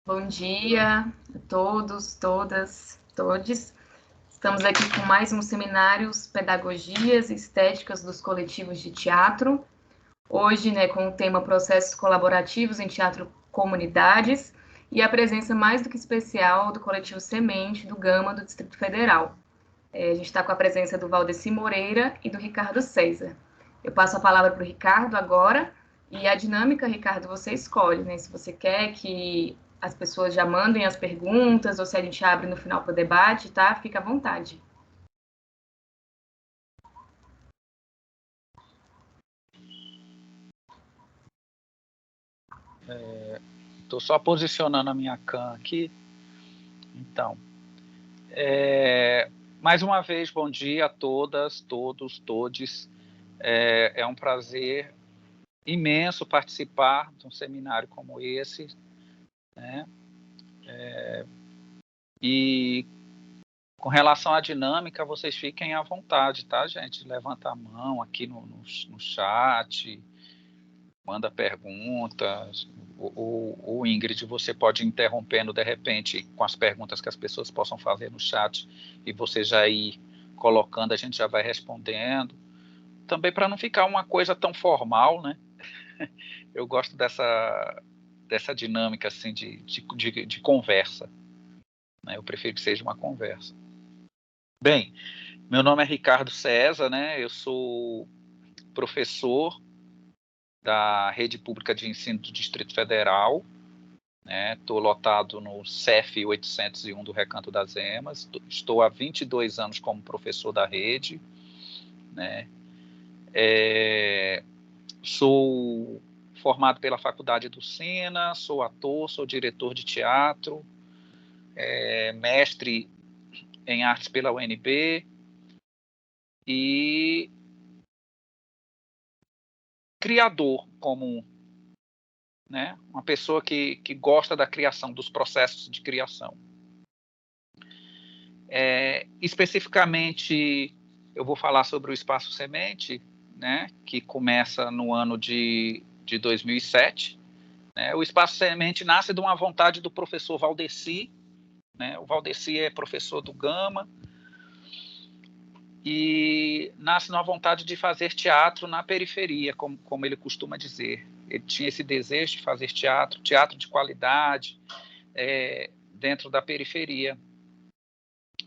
Bom dia a todos, todas, todes. Estamos aqui com mais um seminário Pedagogias e Estéticas dos Coletivos de Teatro. Hoje, com o tema Processos Colaborativos em Teatro Comunidades e a presença mais do que especial do coletivo Semente do Gama do Distrito Federal. A gente está com a presença do Valdeci Moreira e do Ricardo César. Eu passo a palavra para o Ricardo agora. E a dinâmica, Ricardo, você escolhe, Se você quer que as pessoas já mandem as perguntas ou se a gente abre no final para o debate, tá? Fica à vontade. Estou só posicionando a minha cam aqui. Então, mais uma vez, bom dia a todas, todos, todes. É um prazer imenso participar de um seminário como esse, né? E com relação à dinâmica, vocês fiquem à vontade, tá, gente? Levanta a mão aqui no chat, manda perguntas. O Ingrid, você pode ir interrompendo de repente com as perguntas que as pessoas possam fazer no chat e você já ir colocando, a gente já vai respondendo. Também para não ficar uma coisa tão formal, né? Eu gosto dessa dinâmica assim de conversa, né? Eu prefiro que seja uma conversa. Bem, meu nome é Ricardo César, né? Eu sou professor da Rede Pública de Ensino do Distrito Federal, né? Estou lotado no CEF 801 do Recanto das Emas, estou há 22 anos como professor da rede, né? Sou formado pela Faculdade do Sena, sou ator, sou diretor de teatro, mestre em artes pela UNB e criador comum, né? Uma pessoa que gosta da criação, dos processos de criação. Especificamente, eu vou falar sobre o Espaço Semente, né? Que começa no ano de 2007. Né? O Espaço Semente nasce de uma vontade do professor Valdeci, né? O Valdeci é professor do Gama, e nasce numa vontade de fazer teatro na periferia, como ele costuma dizer. Ele tinha esse desejo de fazer teatro de qualidade, dentro da periferia.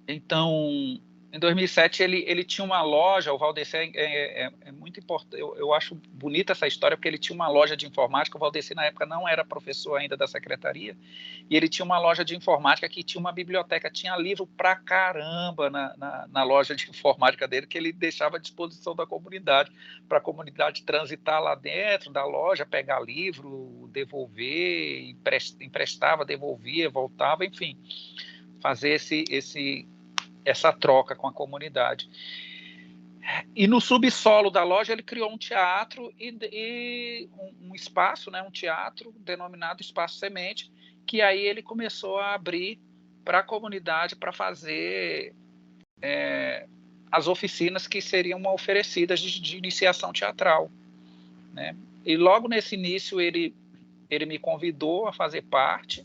Então, em 2007, ele tinha uma loja, o Valdeci é muito importante, eu acho bonita essa história, porque ele tinha uma loja de informática, o Valdeci na época não era professor ainda da secretaria, e ele tinha uma loja de informática que tinha uma biblioteca, tinha livro pra caramba na loja de informática dele, que ele deixava à disposição da comunidade, para a comunidade transitar lá dentro da loja, pegar livro, devolver, emprestava, devolvia, voltava, enfim, fazer essa troca com a comunidade. E no subsolo da loja ele criou um teatro e um espaço, né, um teatro denominado Espaço Semente, que aí ele começou a abrir para a comunidade para fazer as oficinas que seriam oferecidas de iniciação teatral, né? E logo nesse início ele me convidou a fazer parte,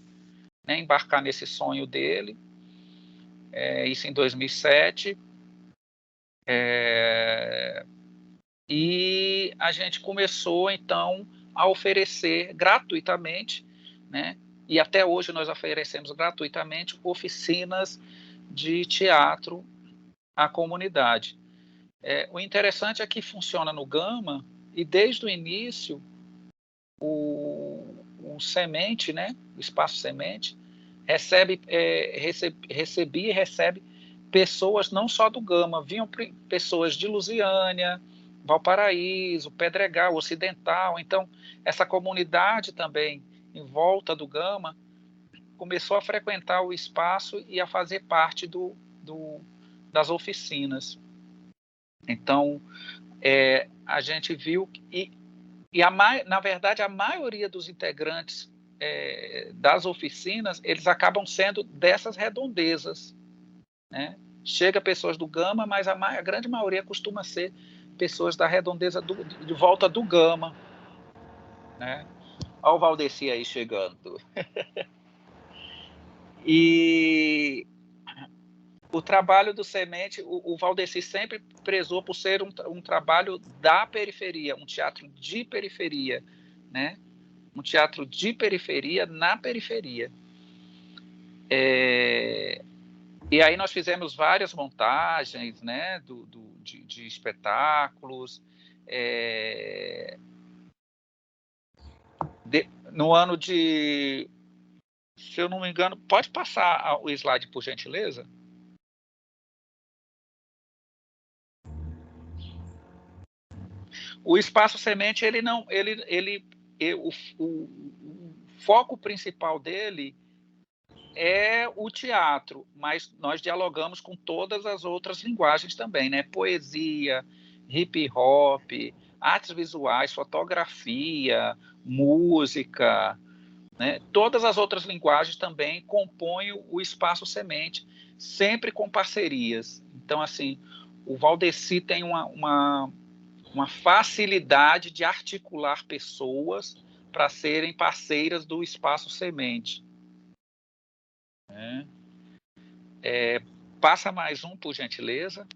né, embarcar nesse sonho dele, isso em 2007. E a gente começou, então, a oferecer gratuitamente, né? E até hoje nós oferecemos gratuitamente oficinas de teatro à comunidade. O interessante é que funciona no Gama, e desde o início, o Semente, né? O Espaço Semente, recebia e recebe pessoas não só do Gama, vinham pessoas de Lusiânia, Valparaíso, Pedregal, Ocidental. Então, essa comunidade também em volta do Gama começou a frequentar o espaço e a fazer parte das oficinas. Então, a gente viu na verdade, a maioria dos integrantes das oficinas, eles acabam sendo dessas redondezas, né? Chega pessoas do Gama, mas a grande maioria costuma ser pessoas da redondeza de volta do Gama, né? Olha o Valdeci aí chegando. E o trabalho do Semente, o Valdeci sempre prezou por ser um trabalho da periferia, um teatro de periferia, né? Um teatro de periferia na periferia. E aí nós fizemos várias montagens, né, de espetáculos. No ano de... Se eu não me engano, pode passar o slide, por gentileza? O Espaço Semente, ele não, o foco principal dele é o teatro, mas nós dialogamos com todas as outras linguagens também, né? Poesia, hip hop, artes visuais, fotografia, música, né? Todas as outras linguagens também compõem o Espaço Semente, sempre com parcerias. Então, assim, o Valdeci tem uma facilidade de articular pessoas para serem parceiras do Espaço Semente. Passa mais um, por gentileza.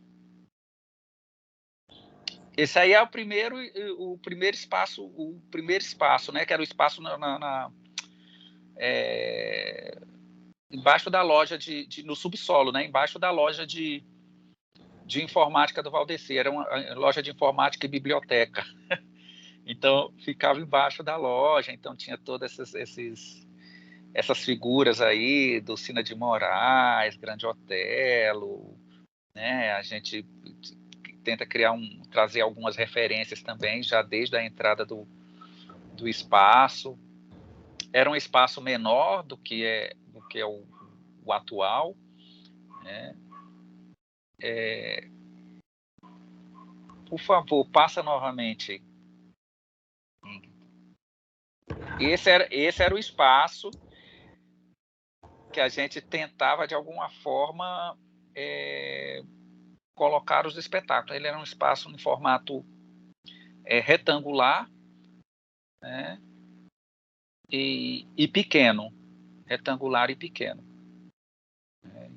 Esse aí é o primeiro espaço, né? Que era o espaço embaixo da loja no subsolo, né? Embaixo da loja de informática do Valdeci. Era uma loja de informática e biblioteca. Então ficava embaixo da loja. Então tinha todas essas figuras aí do Cina de Moraes, Grande Otelo, né? A gente tenta trazer algumas referências também, já desde a entrada do espaço. Era um espaço menor do que é o atual, né? Por favor, passa novamente. Esse era o espaço que a gente tentava, de alguma forma, colocar os espetáculos. Ele era um espaço em formato retangular, né? E pequeno, retangular e pequeno.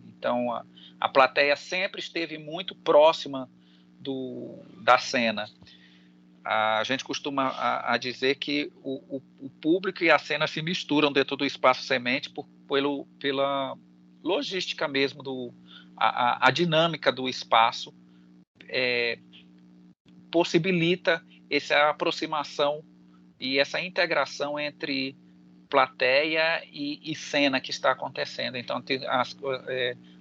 Então, a plateia sempre esteve muito próxima da cena. A gente costuma a dizer que o público e a cena se misturam dentro do Espaço Semente pela logística mesmo, a dinâmica do espaço possibilita essa aproximação e essa integração entre plateia e cena que está acontecendo. Então,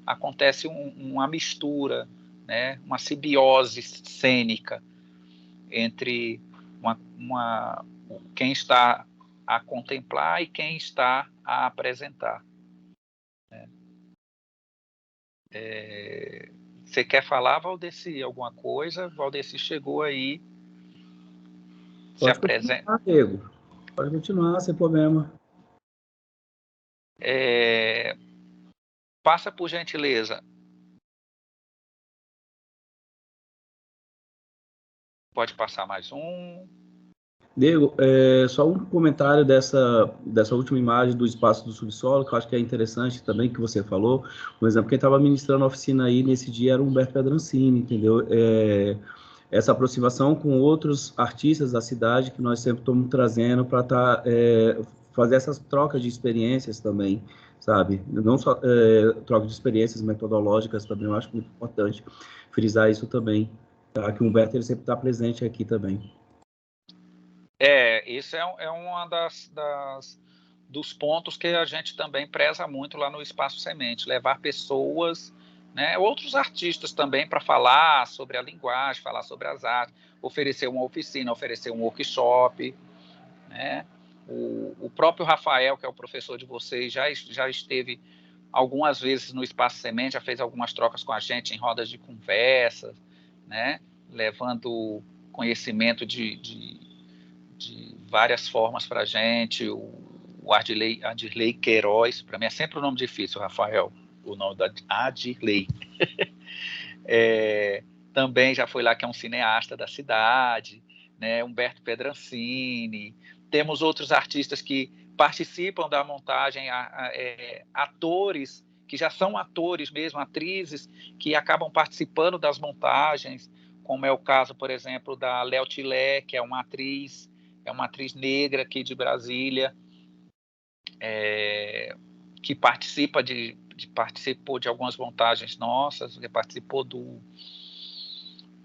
acontece uma mistura, né, uma simbiose cênica entre quem está a contemplar e quem está a apresentar. Você quer falar, Valdeci, alguma coisa? Valdeci chegou aí. Se apresenta. Diego. Pode continuar, sem problema. Passa, por gentileza. Pode passar mais um. Diego, só um comentário dessa última imagem do espaço do subsolo, que eu acho que é interessante também, que você falou. Por exemplo, quem estava ministrando a oficina aí nesse dia era o Humberto Pedrancini, entendeu? Essa aproximação com outros artistas da cidade que nós sempre estamos trazendo para fazer essas trocas de experiências também, sabe? Não só troca de experiências metodológicas também, eu acho muito importante frisar isso também, tá? Que o Humberto ele sempre está presente aqui também. Isso é uma dos pontos que a gente também preza muito lá no Espaço Semente, levar pessoas, né, outros artistas também, para falar sobre a linguagem, falar sobre as artes, oferecer uma oficina, oferecer um workshop, né? O próprio Rafael, que é o professor de vocês, já esteve algumas vezes no Espaço Semente, já fez algumas trocas com a gente em rodas de conversa, né, levando conhecimento de várias formas para a gente. O Adirley Queiroz, para mim é sempre um nome difícil, Rafael, o nome da Adirley. Também já foi lá, que é um cineasta da cidade, né? Humberto Pedrancini. Temos outros artistas que participam da montagem atores que já são atores mesmo, atrizes, que acabam participando das montagens, como é o caso, por exemplo, da Léo Tilé, que é uma atriz negra aqui de Brasília, que participou de algumas montagens nossas, que participou do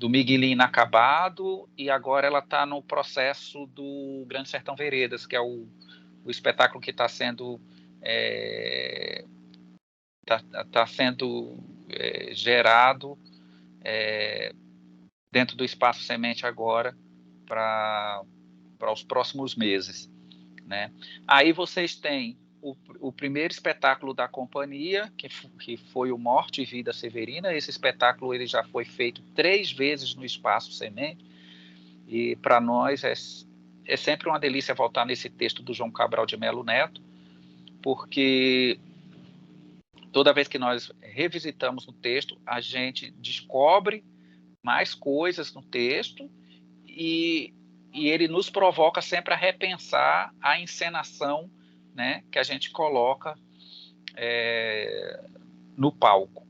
Miguelinho Inacabado, e agora ela está no processo do Grande Sertão Veredas, que é o espetáculo que está sendo gerado dentro do Espaço Semente agora para os próximos meses, né? Aí vocês têm o primeiro espetáculo da companhia, que foi o Morte e Vida Severina. Esse espetáculo ele já foi feito 3 vezes no Espaço Semente, e para nós é sempre uma delícia voltar nesse texto do João Cabral de Melo Neto, porque toda vez que nós revisitamos o texto, a gente descobre mais coisas no texto, e ele nos provoca sempre a repensar a encenação, né, que a gente coloca no palco.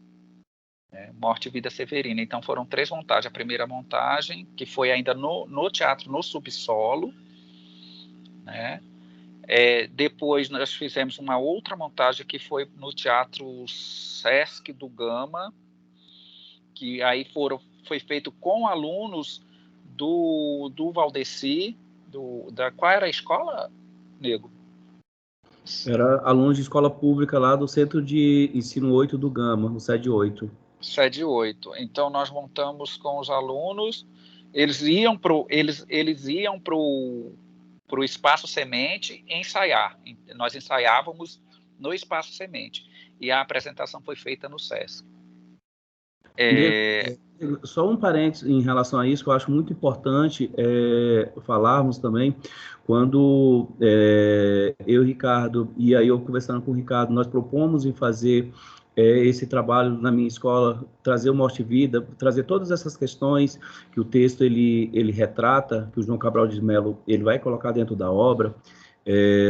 Morte e Vida Severina. Então foram 3 montagens. A primeira montagem, que foi ainda no teatro, no subsolo, né? Depois nós fizemos uma outra montagem que foi no Teatro Sesc do Gama, que aí foi feito com alunos do Valdeci, qual era a escola, Nego? Era aluno de escola pública lá do Centro de Ensino 8 do Gama, o SED 8. SED 8. Então nós montamos com os alunos, eles iam para o Espaço Semente ensaiar. Nós ensaiávamos no Espaço Semente, e a apresentação foi feita no SESC. Só um parênteses em relação a isso, que eu acho muito importante falarmos também, quando eu e o Ricardo, e aí eu conversando com o Ricardo, nós propomos em fazer esse trabalho na minha escola, trazer o Morte e Vida, trazer todas essas questões que o texto ele retrata, que o João Cabral de Melo ele vai colocar dentro da obra,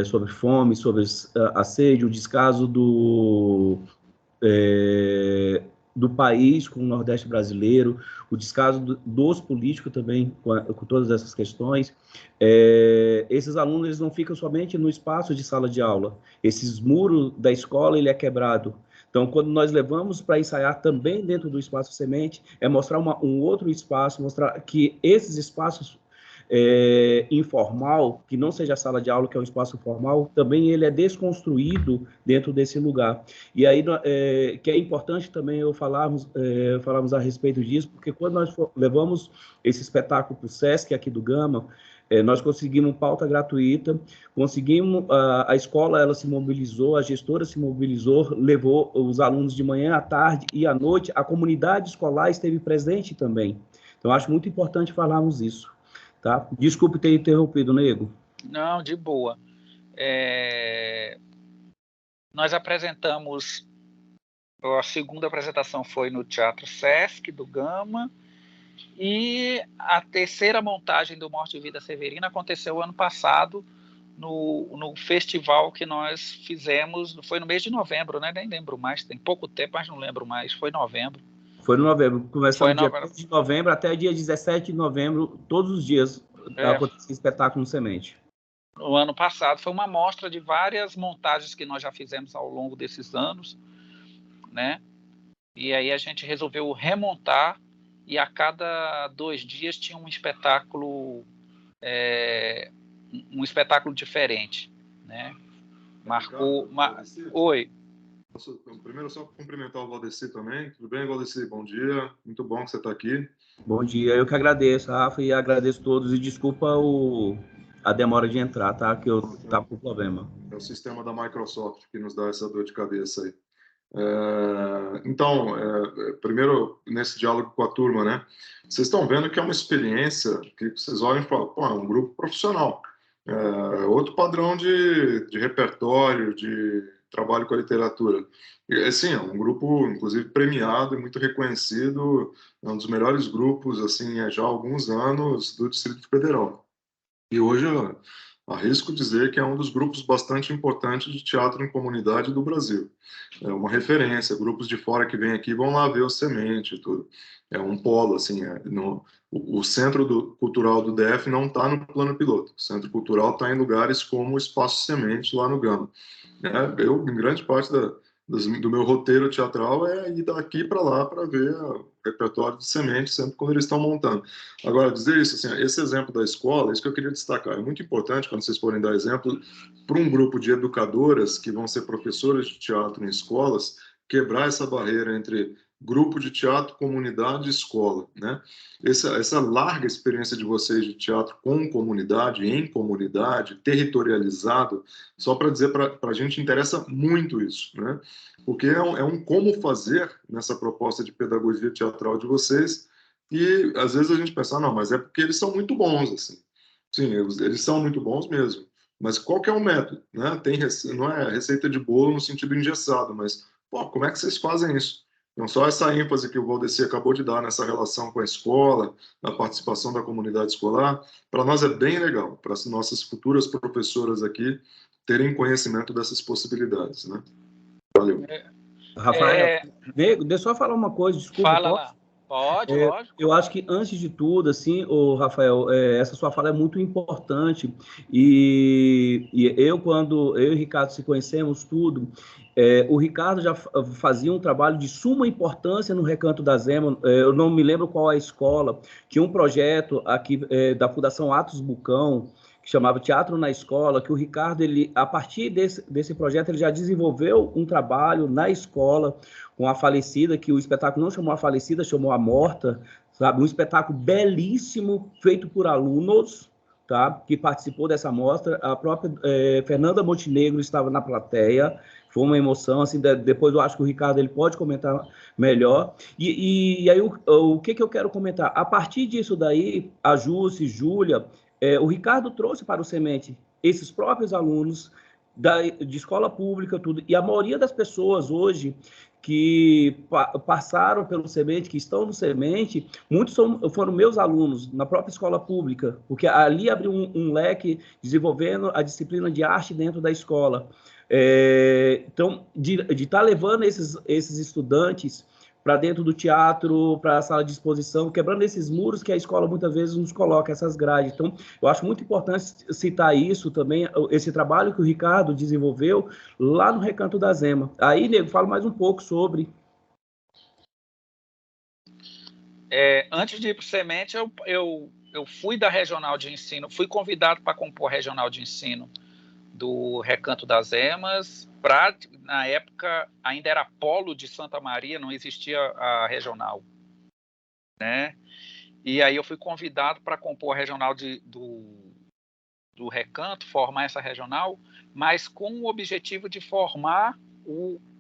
sobre fome, sobre assédio, o descaso do país com o Nordeste brasileiro, o descaso dos políticos também com todas essas questões. Esses alunos eles não ficam somente no espaço de sala de aula. Esses muros da escola ele é quebrado. Então, quando nós levamos para ensaiar também dentro do Espaço Semente, é mostrar um outro espaço, mostrar que esses espaços informal, que não seja a sala de aula, que é um espaço formal, também ele é desconstruído dentro desse lugar. E aí, que é importante também eu falarmos a respeito disso, porque quando nós levamos esse espetáculo para o SESC aqui do Gama, nós conseguimos pauta gratuita, conseguimos, a escola ela se mobilizou, a gestora se mobilizou, levou os alunos de manhã, à tarde e à noite, a comunidade escolar esteve presente também. Então, acho muito importante falarmos isso. Tá? Desculpe ter interrompido, Nego. Não, de boa. Nós apresentamos, a segunda apresentação foi no Teatro Sesc do Gama, e a terceira montagem do Morte e Vida Severina aconteceu ano passado no festival que nós fizemos, foi no mês de novembro, né? Nem lembro mais, tem pouco tempo, mas não lembro mais, foi novembro. Foi no novembro, começando dia 3 de novembro até dia 17 de novembro, todos os dias acontecia espetáculo no Semente. No ano passado foi uma amostra de várias montagens que nós já fizemos ao longo desses anos, né? E aí a gente resolveu remontar, e a cada 2 dias tinha um espetáculo diferente, né? Marcou... Oi. Primeiro, só cumprimentar o Valdeci também. Tudo bem, Valdeci? Bom dia. Muito bom que você está aqui. Bom dia. Eu que agradeço, Rafa, e agradeço a todos. E desculpa a demora de entrar, tá? Que eu estava com problema. É o sistema da Microsoft que nos dá essa dor de cabeça aí. Então, primeiro, nesse diálogo com a turma, né? Vocês estão vendo que é uma experiência que vocês olham e falam, pô, é um grupo profissional. Outro padrão de repertório, de trabalho com a literatura. Assim, é um grupo, inclusive, premiado e muito reconhecido, é um dos melhores grupos, assim, já há alguns anos do Distrito Federal. E hoje Arrisco dizer que é um dos grupos bastante importantes de teatro em comunidade do Brasil. É uma referência, grupos de fora que vêm aqui vão lá ver o Semente e tudo. É um polo, assim, o Centro cultural do DF não está no plano piloto. O Centro Cultural está em lugares como o Espaço Semente, lá no Gama. Eu, em grande parte do meu roteiro teatral é ir daqui para lá para ver o repertório de Semente sempre quando eles estão montando. Agora, dizer isso, assim, esse exemplo da escola, isso que eu queria destacar, é muito importante quando vocês forem dar exemplo para um grupo de educadoras que vão ser professoras de teatro em escolas, quebrar essa barreira entre grupo de teatro, comunidade e escola, né? Essa larga experiência de vocês de teatro com comunidade, em comunidade, territorializado, só para dizer para a gente interessa muito isso, né? Porque é um como fazer nessa proposta de pedagogia teatral de vocês e às vezes a gente pensa, não, mas é porque eles são muito bons, assim. Sim, eles são muito bons mesmo. Mas qual que é o método, né? Não é receita de bolo no sentido engessado, mas pô, como é que vocês fazem isso? Então, só essa ênfase que o Valdeci acabou de dar nessa relação com a escola, na participação da comunidade escolar, para nós é bem legal, para as nossas futuras professoras aqui terem conhecimento dessas possibilidades, né? Valeu. Rafael, deixa eu só falar uma coisa, desculpa, Fala lá. Pode, lógico. Eu acho que, antes de tudo, assim, Rafael, essa sua fala é muito importante. E quando eu e o Ricardo se conhecemos, tudo, o Ricardo já fazia um trabalho de suma importância no Recanto da Zema. Eu não me lembro qual é a escola, tinha um projeto aqui da Fundação Atos Bucão, que chamava Teatro na Escola, que o Ricardo, a partir desse projeto, ele já desenvolveu um trabalho na escola com a falecida, que o espetáculo não chamou a falecida, chamou a morta, sabe? Um espetáculo belíssimo, feito por alunos, tá? Que participou dessa mostra. A própria Fernanda Montenegro estava na plateia, foi uma emoção, assim, depois eu acho que o Ricardo ele pode comentar melhor. E aí o que eu quero comentar? A partir disso daí, a Jússi, Júlia, o Ricardo trouxe para o Semente esses próprios alunos de escola pública, tudo, e a maioria das pessoas hoje que passaram pelo Semente, que estão no Semente, muitos foram meus alunos na própria escola pública, porque ali abriu um leque desenvolvendo a disciplina de arte dentro da escola. Então, de estar levando esses estudantes para dentro do teatro, para a sala de exposição, quebrando esses muros que a escola muitas vezes nos coloca, essas grades. Então, eu acho muito importante citar isso também, esse trabalho que o Ricardo desenvolveu lá no Recanto da Zema. Aí, Nego, fala mais um pouco sobre... Antes de ir para o Semente, eu fui da regional de ensino, fui convidado para compor a regional de ensino do Recanto das Emas, na época ainda era Polo de Santa Maria, não existia a regional, né? E aí eu fui convidado para compor a regional do Recanto, formar essa regional, mas com o objetivo de formar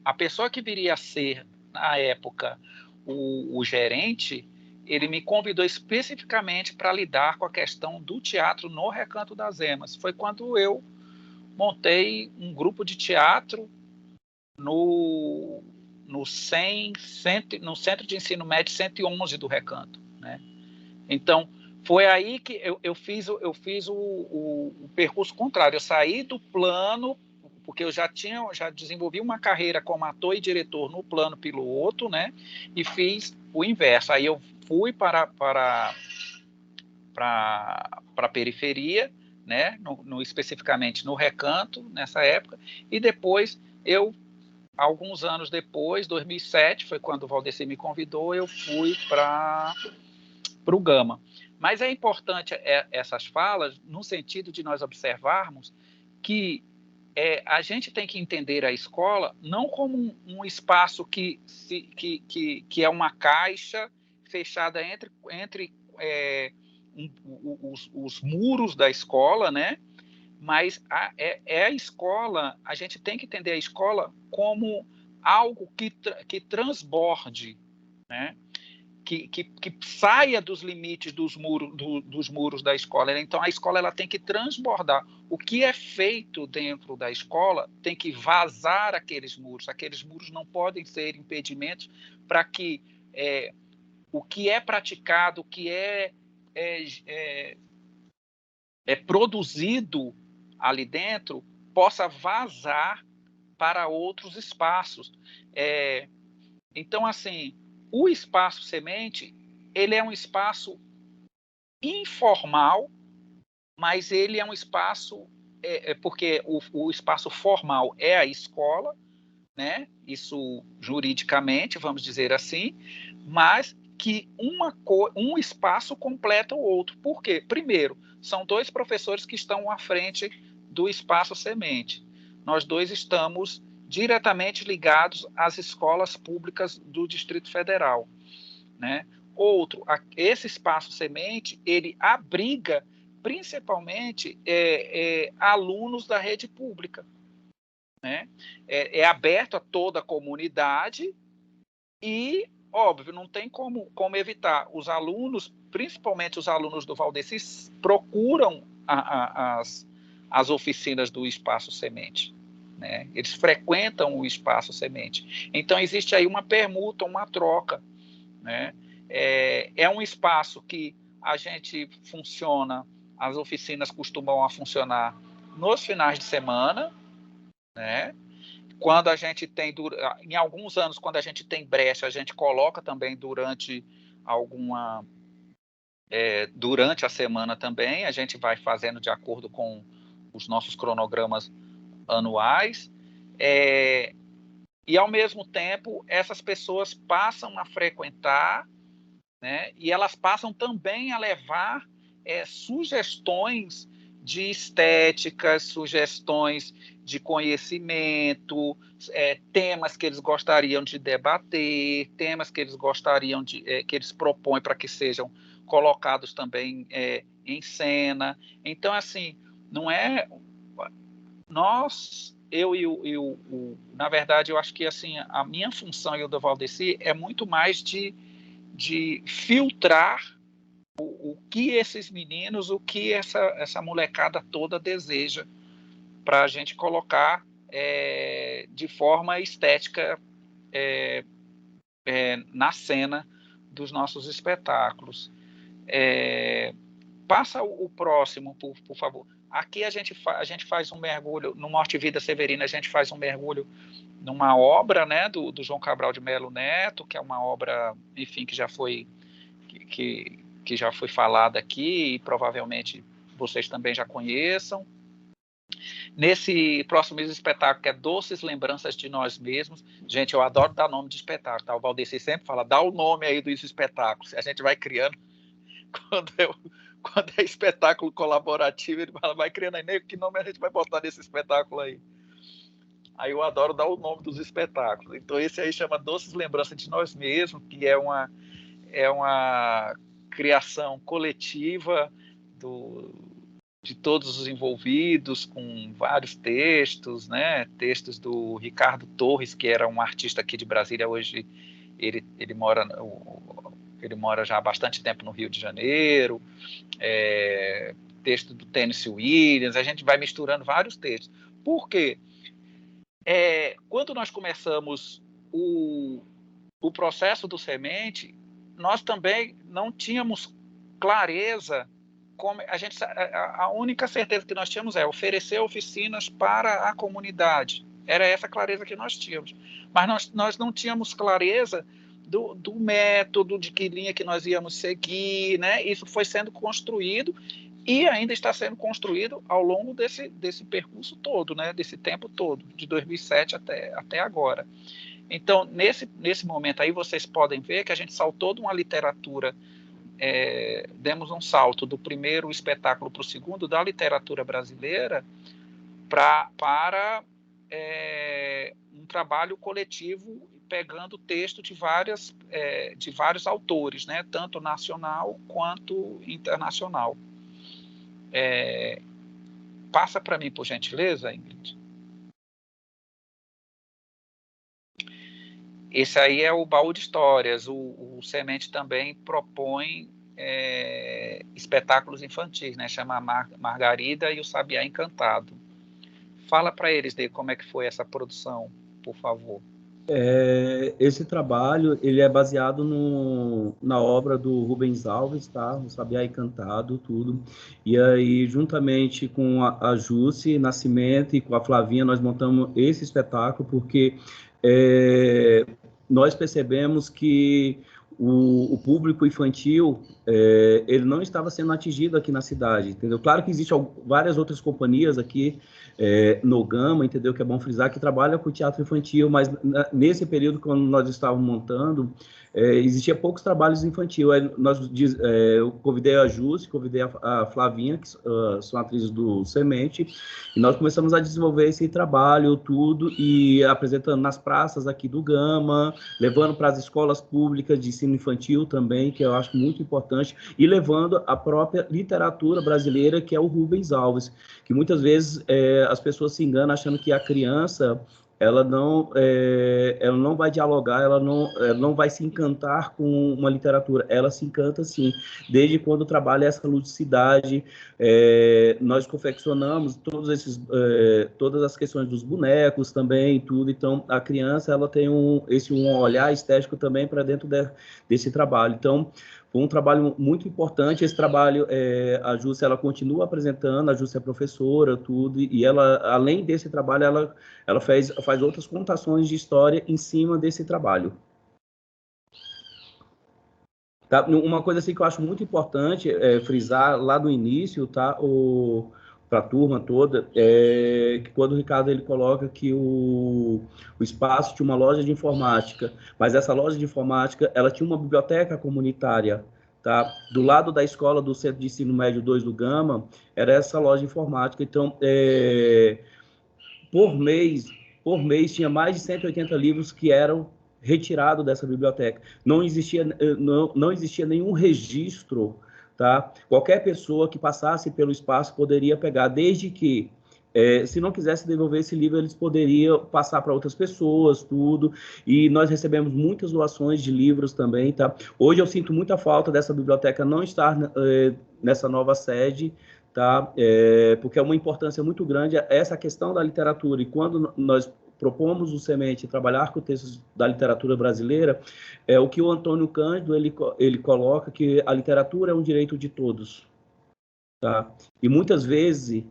a pessoa que viria a ser, na época, o gerente. Ele me convidou especificamente para lidar com a questão do teatro no Recanto das Emas. Foi quando eu montei um grupo de teatro no Centro de Ensino Médio 111 do Recanto, né? Então, foi aí que eu fiz o percurso contrário. Eu saí do plano, porque eu já desenvolvi uma carreira como ator e diretor no plano piloto, né? E fiz o inverso. Aí eu fui para a periferia, né? Especificamente no Recanto, nessa época, e depois alguns anos depois, 2007, foi quando o Valdeci me convidou, eu fui para o Gama. Mas é importante essas falas no sentido de nós observarmos que a gente tem que entender a escola não como um espaço que é uma caixa fechada entre os muros da escola, né? Mas a escola, a gente tem que entender a escola como algo que transborde, né? Que saia dos limites dos muros da escola. Então, a escola ela tem que transbordar. O que é feito dentro da escola tem que vazar aqueles muros. Aqueles muros não podem ser impedimentos para que o que é praticado, o que é produzido ali dentro possa vazar para outros espaços. Então, assim, o espaço semente, ele é um espaço informal, mas ele é um espaço, porque o espaço formal é a escola, né? Isso juridicamente, vamos dizer assim, mas que um espaço completa o outro. Por quê? Primeiro, são 2 professores que estão à frente do espaço semente. Nós 2 estamos diretamente ligados às escolas públicas do Distrito Federal, né? Outro, esse espaço semente, ele abriga principalmente alunos da rede pública, né? É aberto a toda a comunidade e, óbvio, não tem como evitar. Os alunos, principalmente os alunos do Valdeci, procuram as oficinas do Espaço Semente, né? Eles frequentam o Espaço Semente. Então, existe aí uma permuta, uma troca, né? É um espaço que a gente funciona, as oficinas costumam a funcionar nos finais de semana, né? Quando a gente tem, em alguns anos, quando a gente tem brecha, a gente coloca também durante durante a semana também, a gente vai fazendo de acordo com os nossos cronogramas anuais, e ao mesmo tempo essas pessoas passam a frequentar, né, e elas passam também a levar sugestões de estéticas, sugestões de conhecimento, temas que eles gostariam de debater, temas que eles gostariam que eles propõem para que sejam colocados também em cena. Então, assim, não é na verdade, eu acho que assim a minha função e o do Valdeci é muito mais de filtrar o que esses meninos, o que essa molecada toda deseja, para a gente colocar de forma estética na cena dos nossos espetáculos. Passa o próximo, por favor. Aqui a gente faz um mergulho, no Morte e Vida Severina, a gente faz um mergulho numa obra, né, do João Cabral de Melo Neto, que é uma obra, enfim, que já foi falada aqui e provavelmente vocês também já conheçam. Nesse próximo espetáculo, que é Doces Lembranças de Nós Mesmos, gente, eu adoro dar nome de espetáculo, tá? O Valdeci sempre fala, dá o nome aí dos espetáculos, a gente vai criando, quando é espetáculo colaborativo, ele fala, vai criando aí, que nome a gente vai botar nesse espetáculo aí? Aí eu adoro dar o nome dos espetáculos. Então esse aí chama Doces Lembranças de Nós Mesmos, que é uma criação coletiva de todos os envolvidos, com vários textos, né? Textos do Ricardo Torres, que era um artista aqui de Brasília, hoje ele mora já há bastante tempo no Rio de Janeiro, texto do Tennessee Williams, a gente vai misturando vários textos. Por quê? Quando nós começamos o processo do Semente, nós também não tínhamos clareza. A única certeza que nós tínhamos é oferecer oficinas para a comunidade. Era essa clareza que nós tínhamos. Mas nós não tínhamos clareza do método, de que linha que nós íamos seguir, né? Isso foi sendo construído e ainda está sendo construído ao longo desse percurso todo, né? Desse tempo todo, de 2007 até agora. Então, nesse momento aí, vocês podem ver que a gente saltou de uma literatura, demos um salto do primeiro espetáculo para o segundo, da literatura brasileira, para um trabalho coletivo, pegando texto de vários autores, né, tanto nacional quanto internacional. Passa para mim, por gentileza, Ingrid. Esse aí é o Baú de Histórias. O Semente também propõe espetáculos infantis, né? Chama Margarida e o Sabiá Encantado. Fala para eles de como é que foi essa produção, por favor. Esse trabalho ele é baseado na obra do Rubens Alves, tá? O Sabiá Encantado, tudo. E aí, juntamente com a Jússi Nascimento e com a Flavinha, nós montamos esse espetáculo porque nós percebemos que o público infantil ele não estava sendo atingido aqui na cidade, entendeu? Claro que existem várias outras companhias aqui no Gama, entendeu? Que é bom frisar, que trabalha com teatro infantil, mas nesse período, quando nós estávamos montando, existia poucos trabalhos infantil. Eu convidei a Jússi, convidei a Flavinha, que são atrizes do Semente, e nós começamos a desenvolver esse trabalho, tudo, e apresentando nas praças aqui do Gama, levando para as escolas públicas de ensino infantil também, que eu acho muito importante, e levando a própria literatura brasileira, que é o Rubens Alves, que muitas vezes as pessoas se enganam achando que a criança ela não vai dialogar, ela não vai se encantar com uma literatura, ela se encanta sim, desde quando trabalha essa ludicidade. Nós confeccionamos todas as questões dos bonecos também, tudo, então a criança ela tem um olhar estético também para dentro desse trabalho. Então, foi um trabalho muito importante. Esse trabalho, a Jússia, ela continua apresentando, a Jússia é professora, tudo, e ela, além desse trabalho, ela faz outras contações de história em cima desse trabalho. Tá? Uma coisa assim que eu acho muito importante frisar lá do início, tá? Para a turma toda, que quando o Ricardo ele coloca que o espaço tinha uma loja de informática, mas essa loja de informática ela tinha uma biblioteca comunitária, tá? Do lado da escola do Centro de Ensino Médio 2 do Gama, era essa loja de informática. Então, por mês tinha mais de 180 livros que eram retirados dessa biblioteca. Não existia nenhum registro, tá? Qualquer pessoa que passasse pelo espaço poderia pegar, desde que se não quisesse devolver esse livro, eles poderiam passar para outras pessoas, tudo. E nós recebemos muitas doações de livros também, tá? Hoje eu sinto muita falta dessa biblioteca não estar nessa nova sede, tá? Porque é uma importância muito grande essa questão da literatura. E quando nós propomos o Semente trabalhar com textos da literatura brasileira, o que o Antônio Cândido ele coloca que a literatura é um direito de todos, tá? E muitas vezes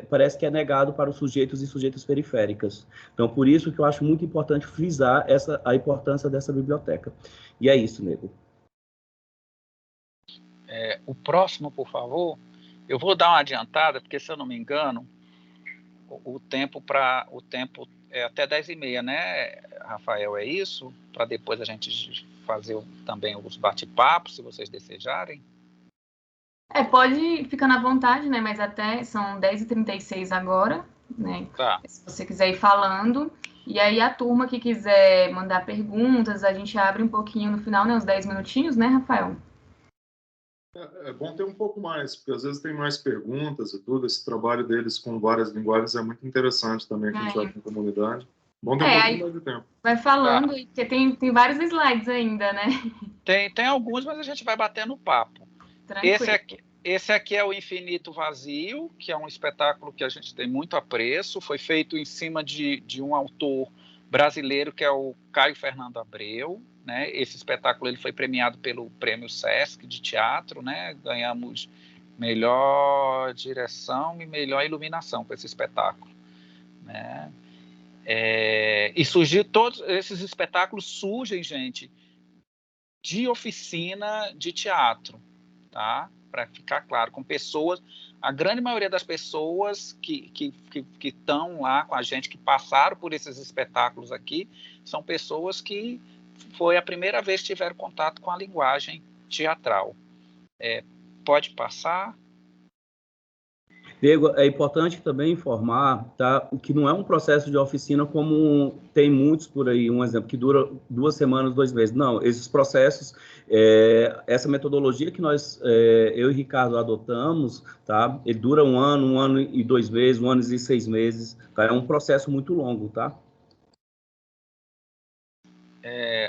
parece que é negado para os sujeitos e sujeitas periféricas. Então, por isso que eu acho muito importante frisar a importância dessa biblioteca. E é isso, Nego. O próximo, por favor. Eu vou dar uma adiantada, porque, se eu não me engano, o tempo é até 10h30, né, Rafael? É isso? Para depois a gente fazer também os bate-papos, se vocês desejarem. Pode ficar à vontade, né? Mas até são 10h36 agora, né? Tá. Se você quiser ir falando. E aí a turma que quiser mandar perguntas, a gente abre um pouquinho no final, né? Uns 10 minutinhos, né, Rafael? É bom ter um pouco mais, porque às vezes tem mais perguntas e tudo. Esse trabalho deles com várias linguagens é muito interessante também, com o teatro em comunidade. Bom ter um pouquinho mais de tempo. Vai falando, porque tem vários slides ainda, né? Tem alguns, mas a gente vai batendo papo. Esse aqui é o Infinito Vazio, que é um espetáculo que a gente tem muito apreço. Foi feito em cima de um autor brasileiro, que é o Caio Fernando Abreu, né? Esse espetáculo ele foi premiado pelo Prêmio Sesc de Teatro, né? Ganhamos melhor direção e melhor iluminação com esse espetáculo, né? E surgiu, todos esses espetáculos surgem, gente, de oficina de teatro, tá? Para ficar claro, com pessoas, a grande maioria das pessoas que estão lá com a gente, que passaram por esses espetáculos aqui, são pessoas que foi a primeira vez que tiveram contato com a linguagem teatral. Pode passar. Diego, é importante também informar, tá, que não é um processo de oficina como tem muitos por aí, um exemplo, que dura 2 semanas, 2 meses. Não, esses processos, essa metodologia que eu e Ricardo adotamos, tá, ele dura 1 ano e 2 meses, 1 ano e 6 meses, tá, é um processo muito longo, tá?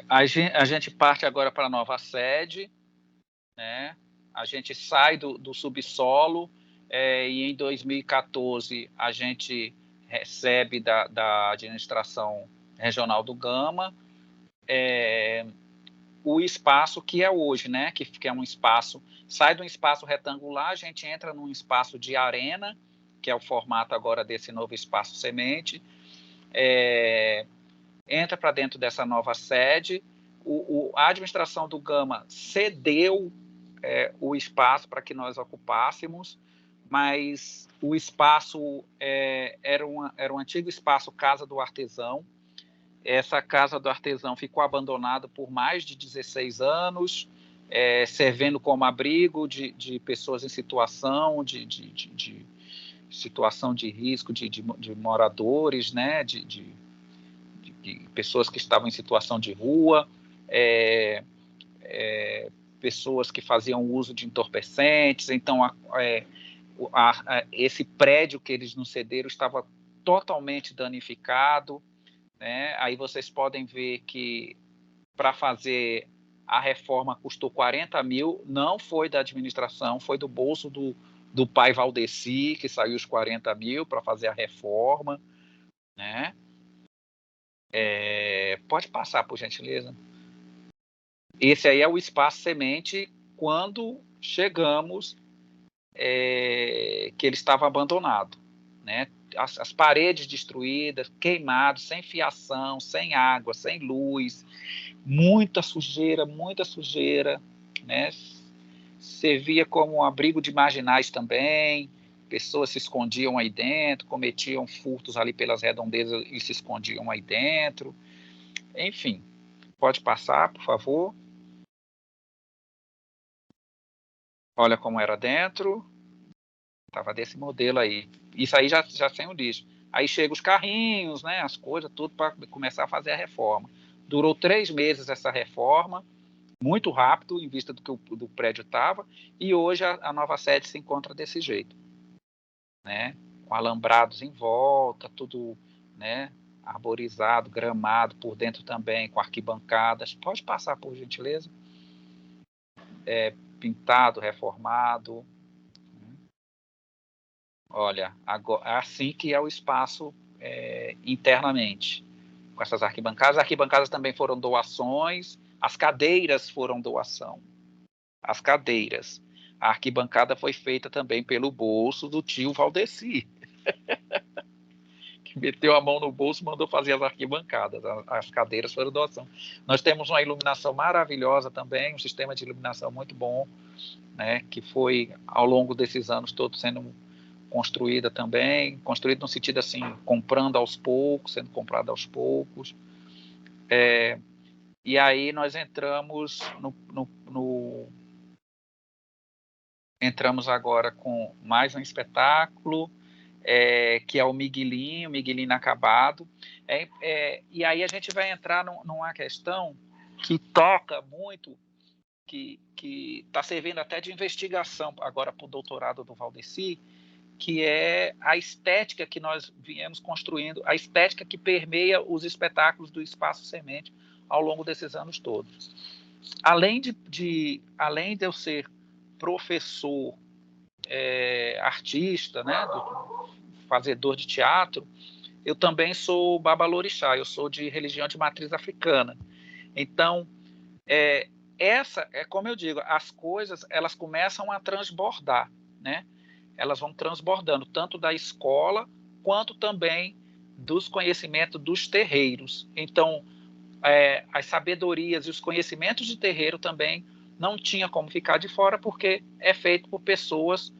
A gente parte agora para a nova sede, né? A gente sai do subsolo, e em 2014 a gente recebe da administração regional do Gama, o espaço que é hoje, né? Que é um espaço, sai de um espaço retangular, a gente entra num espaço de arena, que é o formato agora desse novo espaço semente, entra para dentro dessa nova sede. A administração do Gama cedeu o espaço para que nós ocupássemos, mas o espaço era um antigo espaço Casa do Artesão. Essa Casa do Artesão ficou abandonada por mais de 16 anos, servindo como abrigo de pessoas em situação de situação de risco, de moradores, né, de pessoas que estavam em situação de rua, pessoas que faziam uso de entorpecentes. Então, esse prédio que eles nos cederam estava totalmente danificado, né? Aí vocês podem ver que para fazer a reforma custou 40 mil, não foi da administração, foi do bolso do pai Valdeci, que saiu os 40 mil para fazer a reforma, né? Pode passar, por gentileza. Esse aí é o espaço semente quando chegamos, que ele estava abandonado, né? As paredes destruídas, queimados, sem fiação, sem água, sem luz, muita sujeira, né? Servia como um abrigo de marginais também, pessoas se escondiam aí dentro, cometiam furtos ali pelas redondezas e se escondiam aí dentro. Enfim, pode passar, por favor. Olha como era dentro. Estava desse modelo aí. Isso aí já sem o lixo. Aí chegam os carrinhos, né, as coisas, tudo para começar a fazer a reforma. Durou 3 meses essa reforma, muito rápido, em vista do que o prédio estava, e hoje a nova sede se encontra desse jeito, né, com alambrados em volta, tudo, né, arborizado, gramado por dentro também, com arquibancadas. Pode passar, por gentileza. Pintado, reformado. Olha, agora, assim que é o espaço internamente, com essas arquibancadas. As arquibancadas também foram doações, as cadeiras foram doação. As cadeiras. A arquibancada foi feita também pelo bolso do tio Valdeci, que meteu a mão no bolso e mandou fazer as arquibancadas. As cadeiras foram doação. Nós temos uma iluminação maravilhosa também, um sistema de iluminação muito bom, né, que foi, ao longo desses anos todos, sendo construída também, construída no sentido assim, comprando aos poucos, sendo comprada aos poucos. E aí nós entramos entramos agora com mais um espetáculo, que é o Miguelinho Inacabado. E aí a gente vai entrar numa questão que toca muito, que está servindo até de investigação agora para o doutorado do Valdeci, que é a estética que nós viemos construindo, a estética que permeia os espetáculos do Espaço Semente ao longo desses anos todos. Além de eu ser professor, artista, né, fazedor de teatro, eu também sou babalorixá, eu sou de religião de matriz africana. Então, como eu digo, as coisas elas começam a transbordar, né? Elas vão transbordando, tanto da escola, quanto também dos conhecimentos dos terreiros. Então, as sabedorias e os conhecimentos de terreiro também não tinha como ficar de fora, porque é feito por pessoas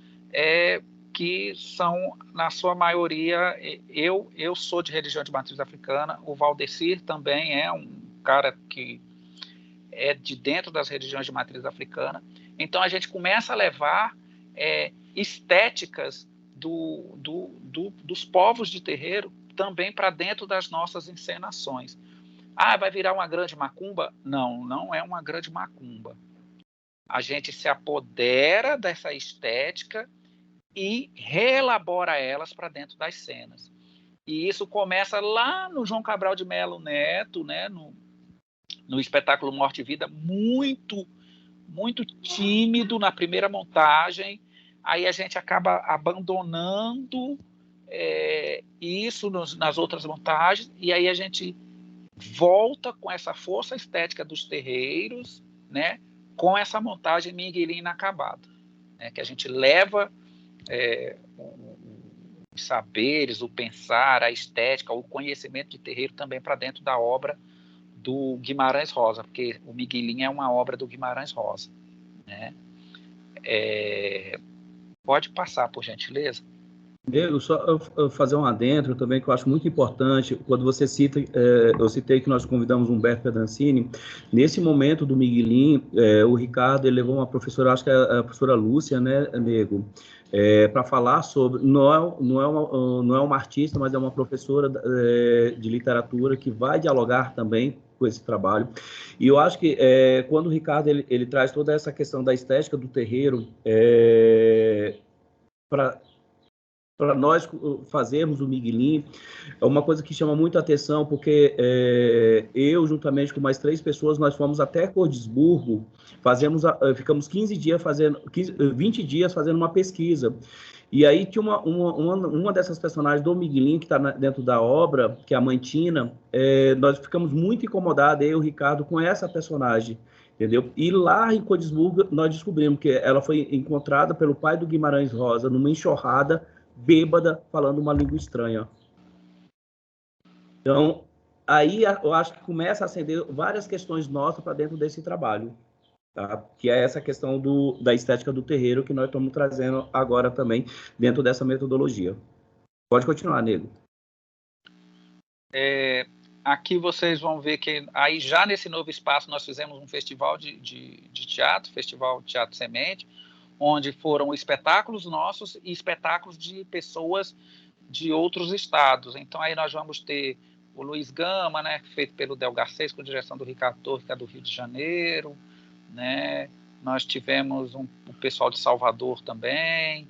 que são, na sua maioria, eu sou de religião de matriz africana, o Valdecir também é um cara que é de dentro das religiões de matriz africana. Então, a gente começa a levar estéticas dos povos de terreiro também para dentro das nossas encenações. Vai virar uma grande macumba? Não, não é uma grande macumba. A gente se apodera dessa estética e reelabora elas para dentro das cenas. E isso começa lá no João Cabral de Melo Neto, né, no espetáculo Morte e Vida, muito, muito tímido na primeira montagem. Aí a gente acaba abandonando isso nas outras montagens, e aí a gente volta com essa força estética dos terreiros, né, com essa montagem miguelinha inacabada, né, que a gente leva os saberes, o pensar, a estética, o conhecimento de terreiro também para dentro da obra do Guimarães Rosa, porque o Miguelinho é uma obra do Guimarães Rosa, né? Pode passar, por gentileza. Diego, só eu fazer um adentro também que eu acho muito importante, quando você cita, eu citei que nós convidamos Humberto Pedrancini, nesse momento do Miguelinho, o Ricardo, ele levou uma professora, acho que é a professora Lúcia, né, Nego, para falar sobre, não é uma artista, mas é uma professora de literatura que vai dialogar também com esse trabalho. E eu acho que quando o Ricardo ele traz toda essa questão da estética do terreiro para nós fazermos o Miguelinho, é uma coisa que chama muito a atenção, porque eu, juntamente com mais 3 pessoas, nós fomos até Cordisburgo, ficamos 20 dias fazendo uma pesquisa. E aí tinha uma dessas personagens do Miguelinho, que está dentro da obra, que é a Mantina, nós ficamos muito incomodados, eu e o Ricardo, com essa personagem. Entendeu? E lá em Cordisburgo, nós descobrimos que ela foi encontrada pelo pai do Guimarães Rosa numa enxurrada, bêbada, falando uma língua estranha. Então, aí eu acho que começa a acender várias questões nossas para dentro desse trabalho, tá? Que é essa questão da estética do terreiro que nós estamos trazendo agora também dentro dessa metodologia. Pode continuar, Nego. Aqui vocês vão ver que aí já nesse novo espaço nós fizemos um festival de teatro, Festival Teatro Semente, onde foram espetáculos nossos e espetáculos de pessoas de outros estados. Então aí nós vamos ter o Luiz Gama, né, feito pelo Del Garcês, com direção do Ricardo Torres, que é do Rio de Janeiro, né? Nós tivemos o pessoal de Salvador também,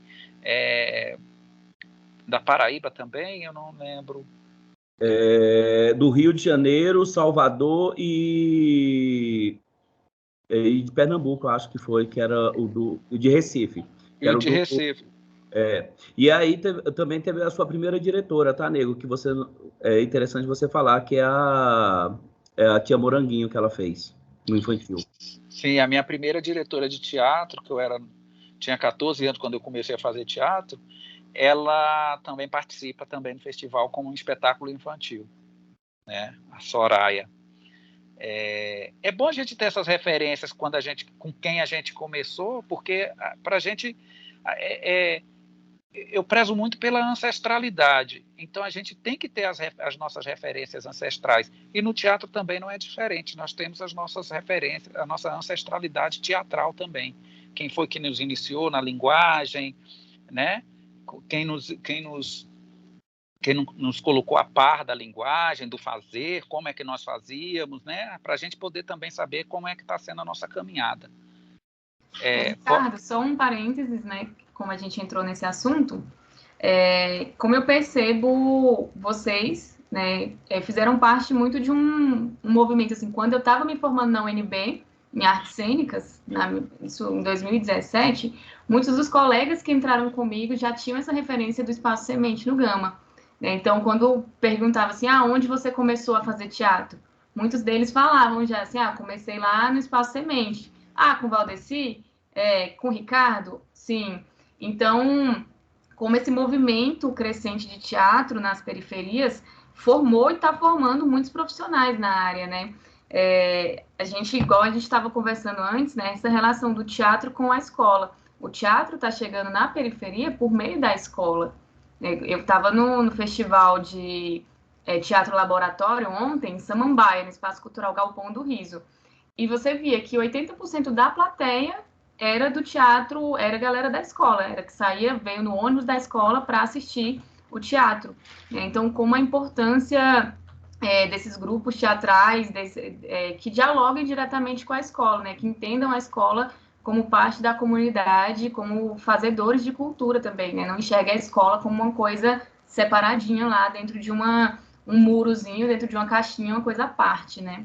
da Paraíba também, eu não lembro. Do Rio de Janeiro, Salvador e de Pernambuco, eu acho que foi, que era o de Recife. E o de Recife. E aí também teve a sua primeira diretora, tá, Nego? Que é interessante você falar, que é a Tia Moranguinho, que ela fez no infantil. Sim, a minha primeira diretora de teatro, que tinha 14 anos quando eu comecei a fazer teatro, ela também participa também do festival como um espetáculo infantil, né? A Soraya. É bom a gente ter essas referências com quem a gente começou, porque para a gente eu prezo muito pela ancestralidade, então a gente tem que ter as nossas referências ancestrais, e no teatro também não é diferente, nós temos as nossas referências, a nossa ancestralidade teatral também, quem foi que nos iniciou na linguagem, né? Quem nos colocou a par da linguagem, do fazer, como é que nós fazíamos, né? Para a gente poder também saber como é que está sendo a nossa caminhada. Ricardo, só um parênteses, né? Como a gente entrou nesse assunto, como eu percebo, vocês, né, fizeram parte muito de um movimento, assim, quando eu estava me formando na UNB, em artes cênicas, isso em 2017, muitos dos colegas que entraram comigo já tinham essa referência do Espaço Semente no Gama. Então, quando perguntava assim, onde você começou a fazer teatro? Muitos deles falavam já assim, comecei lá no Espaço Semente. Com o Valdeci? Com o Ricardo? Sim. Então, como esse movimento crescente de teatro nas periferias formou e está formando muitos profissionais na área, né? Igual a gente estava conversando antes, né? Essa relação do teatro com a escola. O teatro está chegando na periferia por meio da escola. Eu estava no festival de teatro laboratório ontem, em Samambaia, no Espaço Cultural Galpão do Riso. E você via que 80% da plateia era do teatro, era a galera da escola, era que veio no ônibus da escola para assistir o teatro. Então, como a importância desses grupos teatrais que dialoguem diretamente com a escola, né, que entendam a escola como parte da comunidade, como fazedores de cultura também, né, não enxerga a escola como uma coisa separadinha lá dentro de um murozinho, dentro de uma caixinha, uma coisa à parte, né?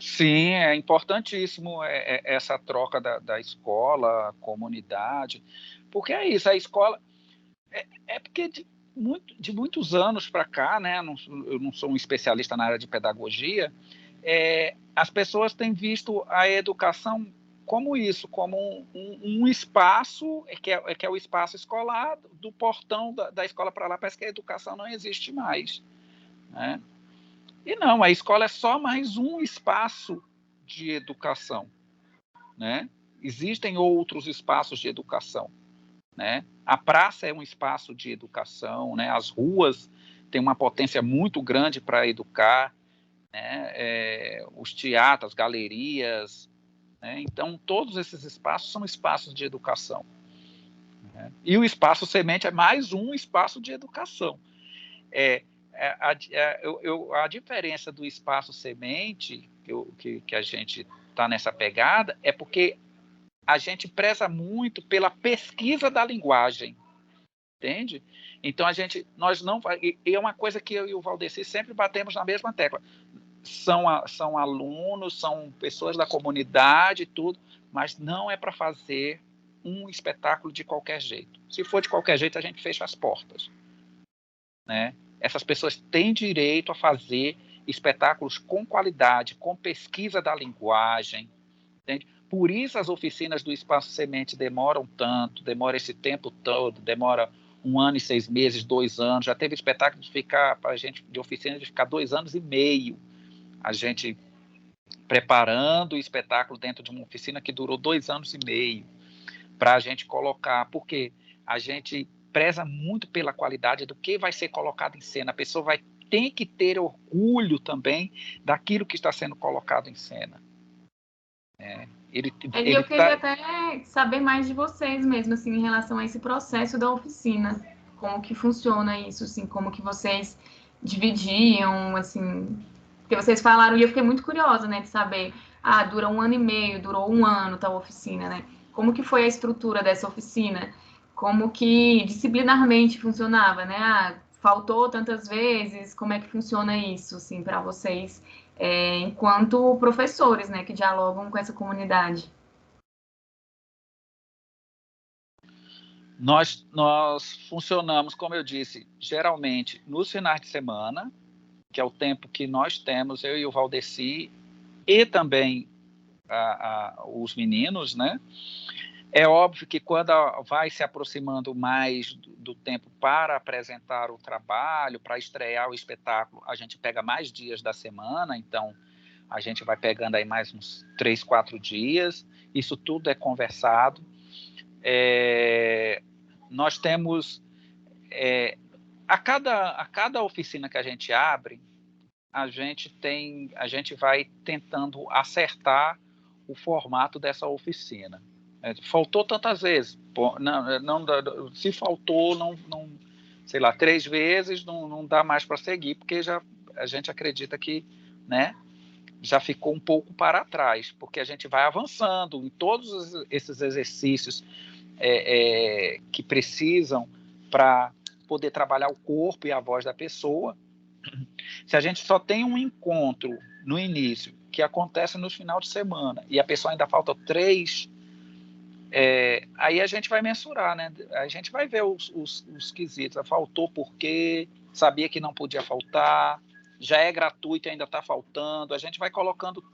Sim, é importantíssimo essa troca da escola, comunidade, porque é isso, a escola... porque de muitos anos para cá, né, eu não sou um especialista na área de pedagogia, as pessoas têm visto a educação como isso, como um espaço que é o espaço escolar, do portão da escola para lá, parece que a educação não existe mais, né? E não, a escola é só mais um espaço de educação, né? Existem outros espaços de educação, né? A praça é um espaço de educação, né? As ruas têm uma potência muito grande para educar, né? Os teatros, as galerias, né? Então, todos esses espaços são espaços de educação, né? E o espaço semente é mais um espaço de educação. A diferença do espaço semente, que a gente está nessa pegada, é porque a gente preza muito pela pesquisa da linguagem, entende? Então, nós não... E é uma coisa que eu e o Valdeci sempre batemos na mesma tecla. São alunos, são pessoas da comunidade, tudo, mas não é para fazer um espetáculo de qualquer jeito. Se for de qualquer jeito, a gente fecha as portas, né? Essas pessoas têm direito a fazer espetáculos com qualidade, com pesquisa da linguagem, entende? Por isso as oficinas do Espaço Semente demoram tanto, demora esse tempo todo, demora 1 ano e 6 meses, 2 anos. Já teve espetáculo de oficina de ficar 2 anos e meio. A gente preparando o espetáculo dentro de uma oficina que durou 2 anos e meio para a gente colocar, porque a gente preza muito pela qualidade do que vai ser colocado em cena. A pessoa tem que ter orgulho também daquilo que está sendo colocado em cena. E eu queria até saber mais de vocês mesmo, assim, em relação a esse processo da oficina. Como que funciona isso, assim, como que vocês dividiam, assim... Porque vocês falaram, e eu fiquei muito curiosa, né, de saber, dura 1 ano e meio, durou 1 ano tal oficina, né? Como que foi a estrutura dessa oficina? Como que disciplinarmente funcionava, né? Faltou tantas vezes, como é que funciona isso, assim, para vocês, enquanto professores, né, que dialogam com essa comunidade? Nós funcionamos, como eu disse, geralmente nos finais de semana, que é o tempo que nós temos, eu e o Valdeci, e também os meninos, né? É óbvio que quando vai se aproximando mais do tempo para apresentar o trabalho, para estrear o espetáculo, a gente pega mais dias da semana, então a gente vai pegando aí mais uns 3, 4 dias, isso tudo é conversado. Nós temos, a cada oficina que a gente abre, a gente vai tentando acertar o formato dessa oficina. Faltou tantas vezes, se faltou, sei lá, 3 vezes, não dá mais para seguir, porque a gente acredita que, né, já ficou um pouco para trás, porque a gente vai avançando em todos esses exercícios que precisam para poder trabalhar o corpo e a voz da pessoa. Se a gente só tem um encontro no início, que acontece no final de semana, e a pessoa ainda falta 3, aí a gente vai mensurar, né? A gente vai ver os quesitos. Faltou porque sabia que não podia faltar, já é gratuito e ainda está faltando. A gente vai colocando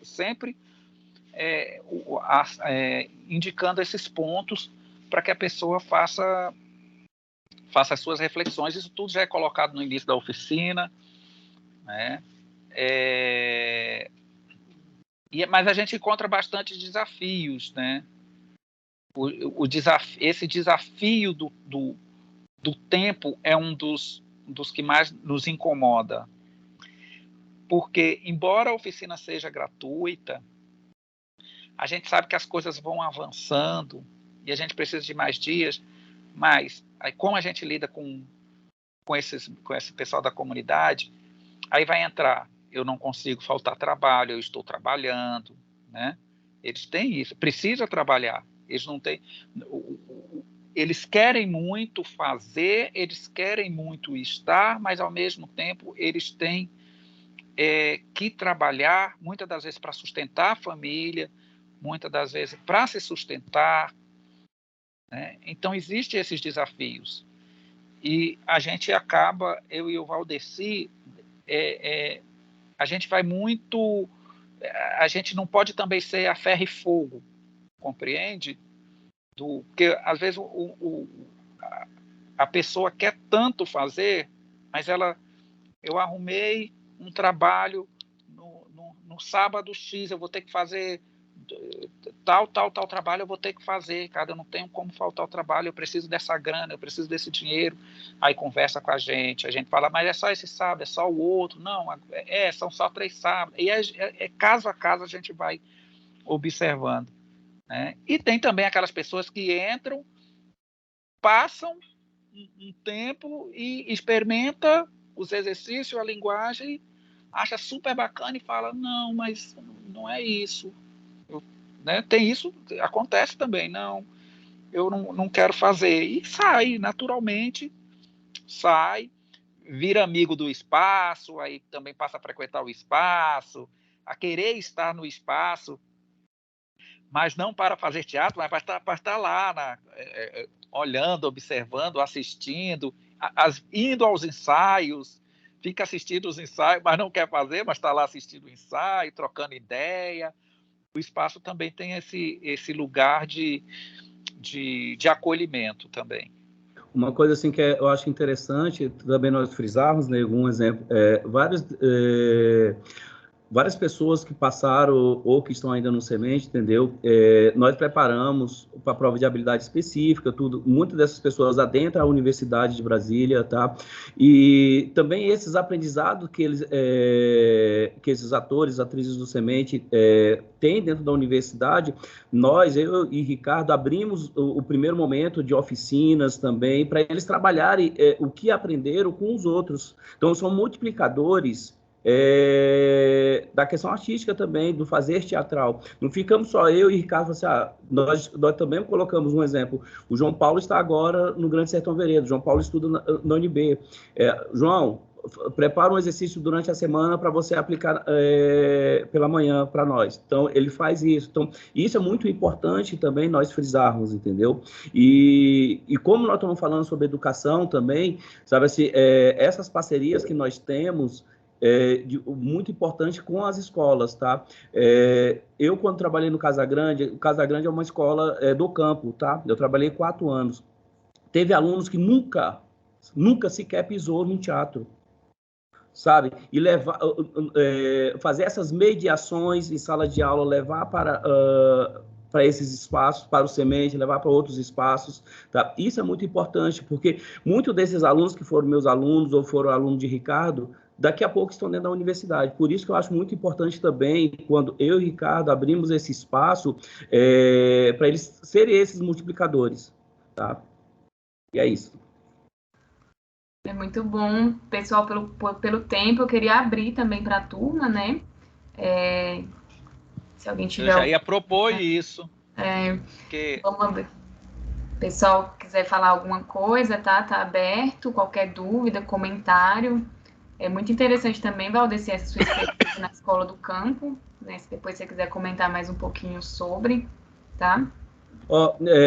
sempre indicando esses pontos para que a pessoa faça as suas reflexões. Isso tudo já é colocado no início da oficina, né? Mas a gente encontra bastante desafios, né? Esse desafio do tempo é um dos que mais nos incomoda, porque, embora a oficina seja gratuita, a gente sabe que as coisas vão avançando e a gente precisa de mais dias, mas aí, como a gente lida com esse pessoal da comunidade, aí vai entrar, eu não consigo faltar trabalho, eu estou trabalhando, né? Eles têm isso, precisa trabalhar, eles não têm... Eles querem muito fazer, eles querem muito estar, mas, ao mesmo tempo, eles têm que trabalhar, muitas das vezes para sustentar a família, muitas das vezes para se sustentar, né? Então, existem esses desafios. E a gente acaba, eu e o Valdeci, a gente vai muito... A gente não pode também ser a ferro e fogo, compreende? Porque, às vezes, a pessoa quer tanto fazer, mas eu arrumei um trabalho no sábado X, eu vou ter que fazer tal trabalho, eu vou ter que fazer, cara, eu não tenho como faltar o trabalho, eu preciso dessa grana, eu preciso desse dinheiro. Aí conversa com a gente fala, mas é só esse sábado, é só o outro. Não, são só 3 sábados. E caso a caso a gente vai observando, né? E tem também aquelas pessoas que entram, passam um tempo e experimenta os exercícios, a linguagem, acha super bacana e fala, não, mas não é isso. Né? Tem isso, acontece também, não, eu não quero fazer. E sai, naturalmente, vira amigo do espaço, aí também passa a frequentar o espaço, a querer estar no espaço, mas não para fazer teatro, mas para estar lá, olhando, observando, assistindo, indo aos ensaios, fica assistindo os ensaios, mas não quer fazer, mas está lá assistindo o ensaio, trocando ideia. O espaço também tem esse lugar de acolhimento também. Uma coisa assim que eu acho interessante também nós frisarmos, né, algum exemplo, várias pessoas que passaram ou que estão ainda no semente, entendeu? Nós preparamos para a prova de habilidade específica, tudo. Muitas dessas pessoas adentram a Universidade de Brasília, tá? E também esses aprendizados que esses atores, atrizes do semente têm dentro da universidade, eu e Ricardo, abrimos o primeiro momento de oficinas também, para eles trabalharem o que aprenderam com os outros. Então, são multiplicadores da questão artística também, do fazer teatral. Não ficamos só eu e Ricardo, assim, nós também colocamos um exemplo. O João Paulo está agora no Grande Sertão Veredas, João Paulo estuda na UNB. João, prepara um exercício durante a semana para você aplicar pela manhã para nós. Então, ele faz isso. Então, isso é muito importante também nós frisarmos, entendeu? E como nós estamos falando sobre educação também, sabe assim, essas parcerias que nós temos, muito importante com as escolas, tá? Eu, quando trabalhei no Casagrande, o Casagrande é uma escola do campo, tá? Eu trabalhei 4 anos. Teve alunos que nunca sequer pisou num teatro, sabe? E fazer essas mediações em sala de aula, levar para esses espaços, para o semente, levar para outros espaços, tá? Isso é muito importante, porque muitos desses alunos que foram meus alunos ou foram alunos de Ricardo, daqui a pouco estão dentro da universidade. Por isso que eu acho muito importante também, quando eu e Ricardo abrimos esse espaço, para eles serem esses multiplicadores, tá? E é isso. É muito bom. Pessoal, pelo tempo, eu queria abrir também para a turma, né? Se alguém tiver... Eu já ia propor isso. Vamos abrir. Pessoal, quiser falar alguma coisa, tá? Tá aberto. Qualquer dúvida, comentário. É muito interessante também, Valdeci, essa sua experiência na Escola do Campo, né? Se depois você quiser comentar mais um pouquinho sobre, tá?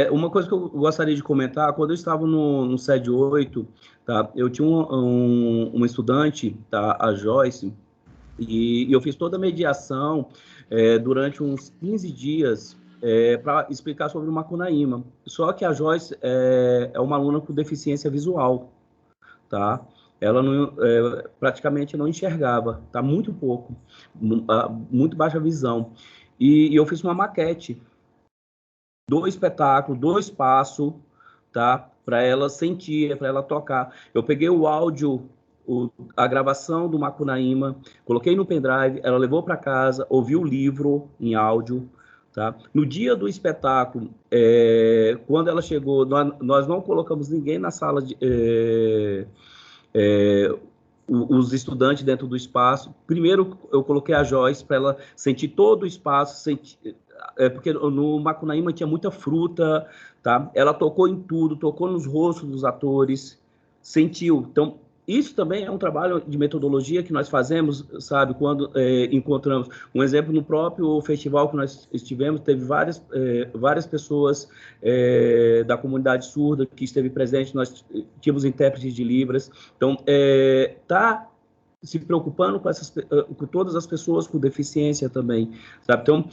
Uma coisa que eu gostaria de comentar, quando eu estava no SED 8, tá, eu tinha uma estudante, tá, a Joyce, e eu fiz toda a mediação durante uns 15 dias para explicar sobre o Macunaíma. Só que a Joyce é uma aluna com deficiência visual, tá? Ela praticamente não enxergava, tá? Muito pouco, muito baixa visão. E eu fiz uma maquete do espetáculo, do espaço, tá? Para ela sentir, para ela tocar. Eu peguei o áudio, a gravação do Macunaíma, coloquei no pendrive, ela levou para casa, ouviu o livro em áudio, tá? No dia do espetáculo, quando ela chegou, nós não colocamos ninguém na sala os estudantes dentro do espaço. Primeiro, eu coloquei a Joyce para ela sentir todo o espaço, porque no Macunaíma tinha muita fruta, tá? Ela tocou em tudo, tocou nos rostos dos atores, sentiu. Então, isso também é um trabalho de metodologia que nós fazemos, sabe, quando encontramos um exemplo no próprio festival que nós estivemos, teve várias pessoas da comunidade surda que esteve presente, nós tínhamos intérpretes de Libras, então tá se preocupando com todas as pessoas com deficiência também, sabe? Então,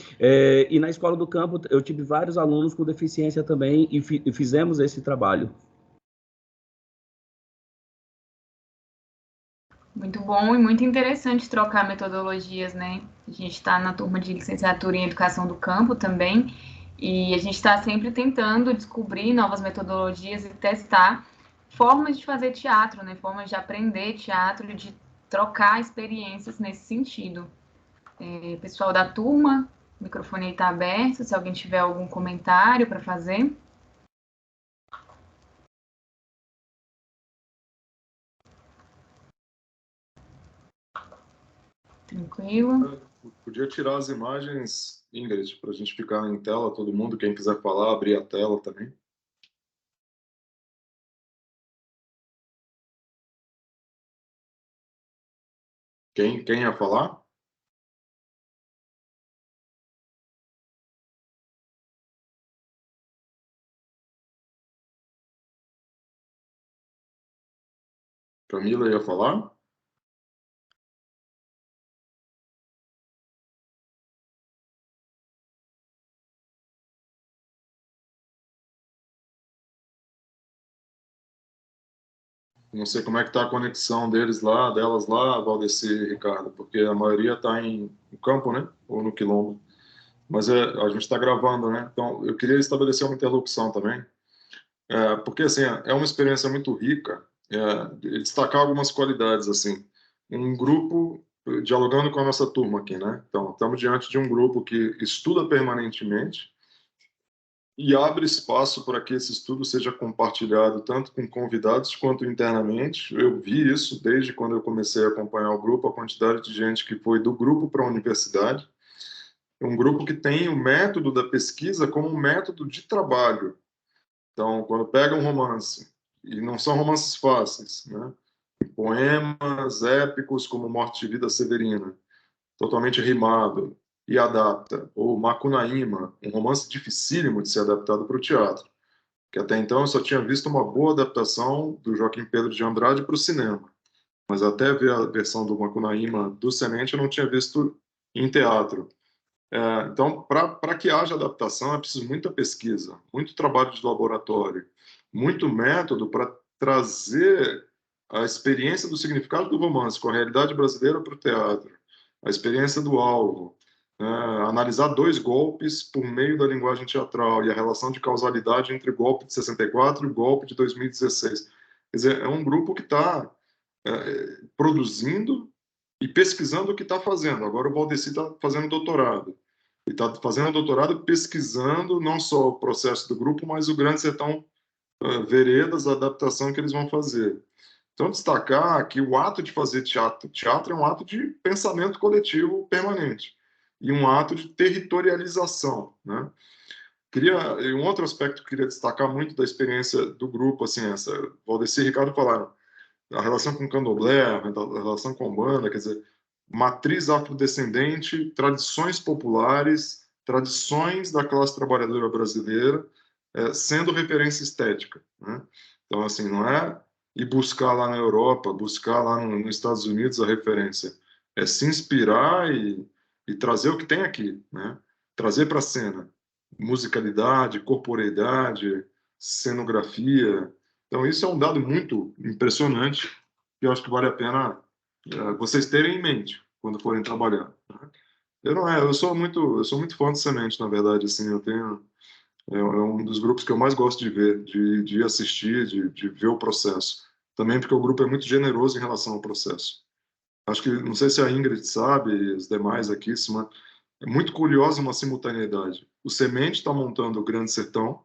e na escola do campo eu tive vários alunos com deficiência também e fizemos esse trabalho. Muito bom e muito interessante trocar metodologias, né? A gente está na turma de licenciatura em Educação do Campo também, e a gente está sempre tentando descobrir novas metodologias e testar formas de fazer teatro, né? Formas de aprender teatro, de trocar experiências nesse sentido. Pessoal da turma, o microfone aí está aberto, se alguém tiver algum comentário para fazer. Tranquilo. Podia tirar as imagens, Ingrid, para a gente ficar em tela, todo mundo, quem quiser falar, abrir a tela também. Quem ia falar? Camila ia falar? Não sei como é que está a conexão delas lá, Valdeci e Ricardo, porque a maioria está no campo, né? Ou no quilombo. Mas a gente está gravando, né? Então, eu queria estabelecer uma interlocução também, porque, assim, é uma experiência muito rica, destacar algumas qualidades, assim. Um grupo, dialogando com a nossa turma aqui, né? Então, estamos diante de um grupo que estuda permanentemente, e abre espaço para que esse estudo seja compartilhado tanto com convidados quanto internamente. Eu vi isso desde quando eu comecei a acompanhar o grupo, a quantidade de gente que foi do grupo para a universidade. É um grupo que tem o método da pesquisa como um método de trabalho. Então, quando pega um romance, e não são romances fáceis, né? Poemas épicos como Morte e Vida Severina, totalmente rimado, e adapta, ou Macunaíma, um romance dificílimo de ser adaptado para o teatro, que até então eu só tinha visto uma boa adaptação do Joaquim Pedro de Andrade para o cinema, mas até ver a versão do Macunaíma do Semente eu não tinha visto em teatro. Então, para que haja adaptação, é preciso muita pesquisa, muito trabalho de laboratório, muito método para trazer a experiência do significado do romance com a realidade brasileira para o teatro, a experiência do alvo, né? Analisar dois golpes por meio da linguagem teatral e a relação de causalidade entre o golpe de 64 e o golpe de 2016. Quer dizer, é um grupo que está produzindo e pesquisando o que está fazendo. Agora o Valdeci está fazendo doutorado. Ele está fazendo doutorado pesquisando não só o processo do grupo, mas o Grande Sertão Veredas, a adaptação que eles vão fazer. Então, destacar que o ato de fazer teatro é um ato de pensamento coletivo permanente e um ato de territorialização, né? Um outro aspecto que eu queria destacar muito da experiência do grupo, assim, Valdeci e Ricardo falaram, a relação com o candomblé, a relação com a Umbanda, quer dizer, matriz afrodescendente, tradições populares, tradições da classe trabalhadora brasileira, sendo referência estética, né? Então, assim, não é ir buscar lá na Europa, buscar lá nos Estados Unidos a referência, é se inspirar e trazer o que tem aqui, né? Trazer para a cena musicalidade, corporeidade, cenografia. Então, isso é um dado muito impressionante que eu acho que vale a pena vocês terem em mente quando forem trabalhar. Né? Eu sou muito fã de Semente, na verdade, assim, é um dos grupos que eu mais gosto de ver, de assistir, de ver o processo. Também porque o grupo é muito generoso em relação ao processo. Acho que, não sei se a Ingrid sabe, e os demais aqui, é muito curiosa uma simultaneidade. O Semente está montando o Grande Sertão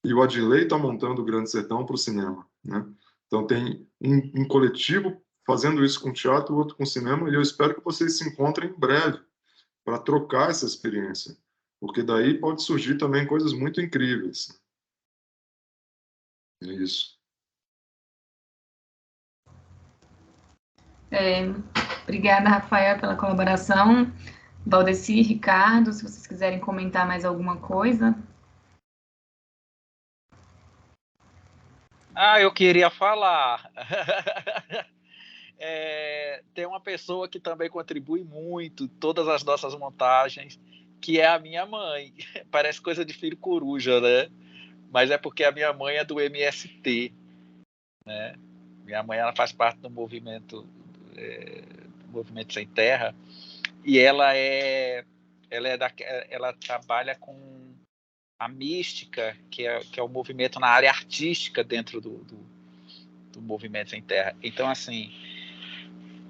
e o Adilei está montando o Grande Sertão para o cinema, né? Então tem um coletivo fazendo isso com teatro, o outro com cinema, e eu espero que vocês se encontrem em breve para trocar essa experiência, porque daí pode surgir também coisas muito incríveis. É isso. Obrigada, Rafael, pela colaboração. Valdeci, Ricardo, se vocês quiserem comentar mais alguma coisa. Eu queria falar. Tem uma pessoa que também contribui muito todas as nossas montagens, que é a minha mãe. Parece coisa de filho coruja, né? Mas é porque a minha mãe é do MST, né? Minha mãe, ela faz parte do movimento Sem Terra, e ela trabalha com a mística, que é o movimento na área artística dentro do Movimento Sem Terra. Então, assim,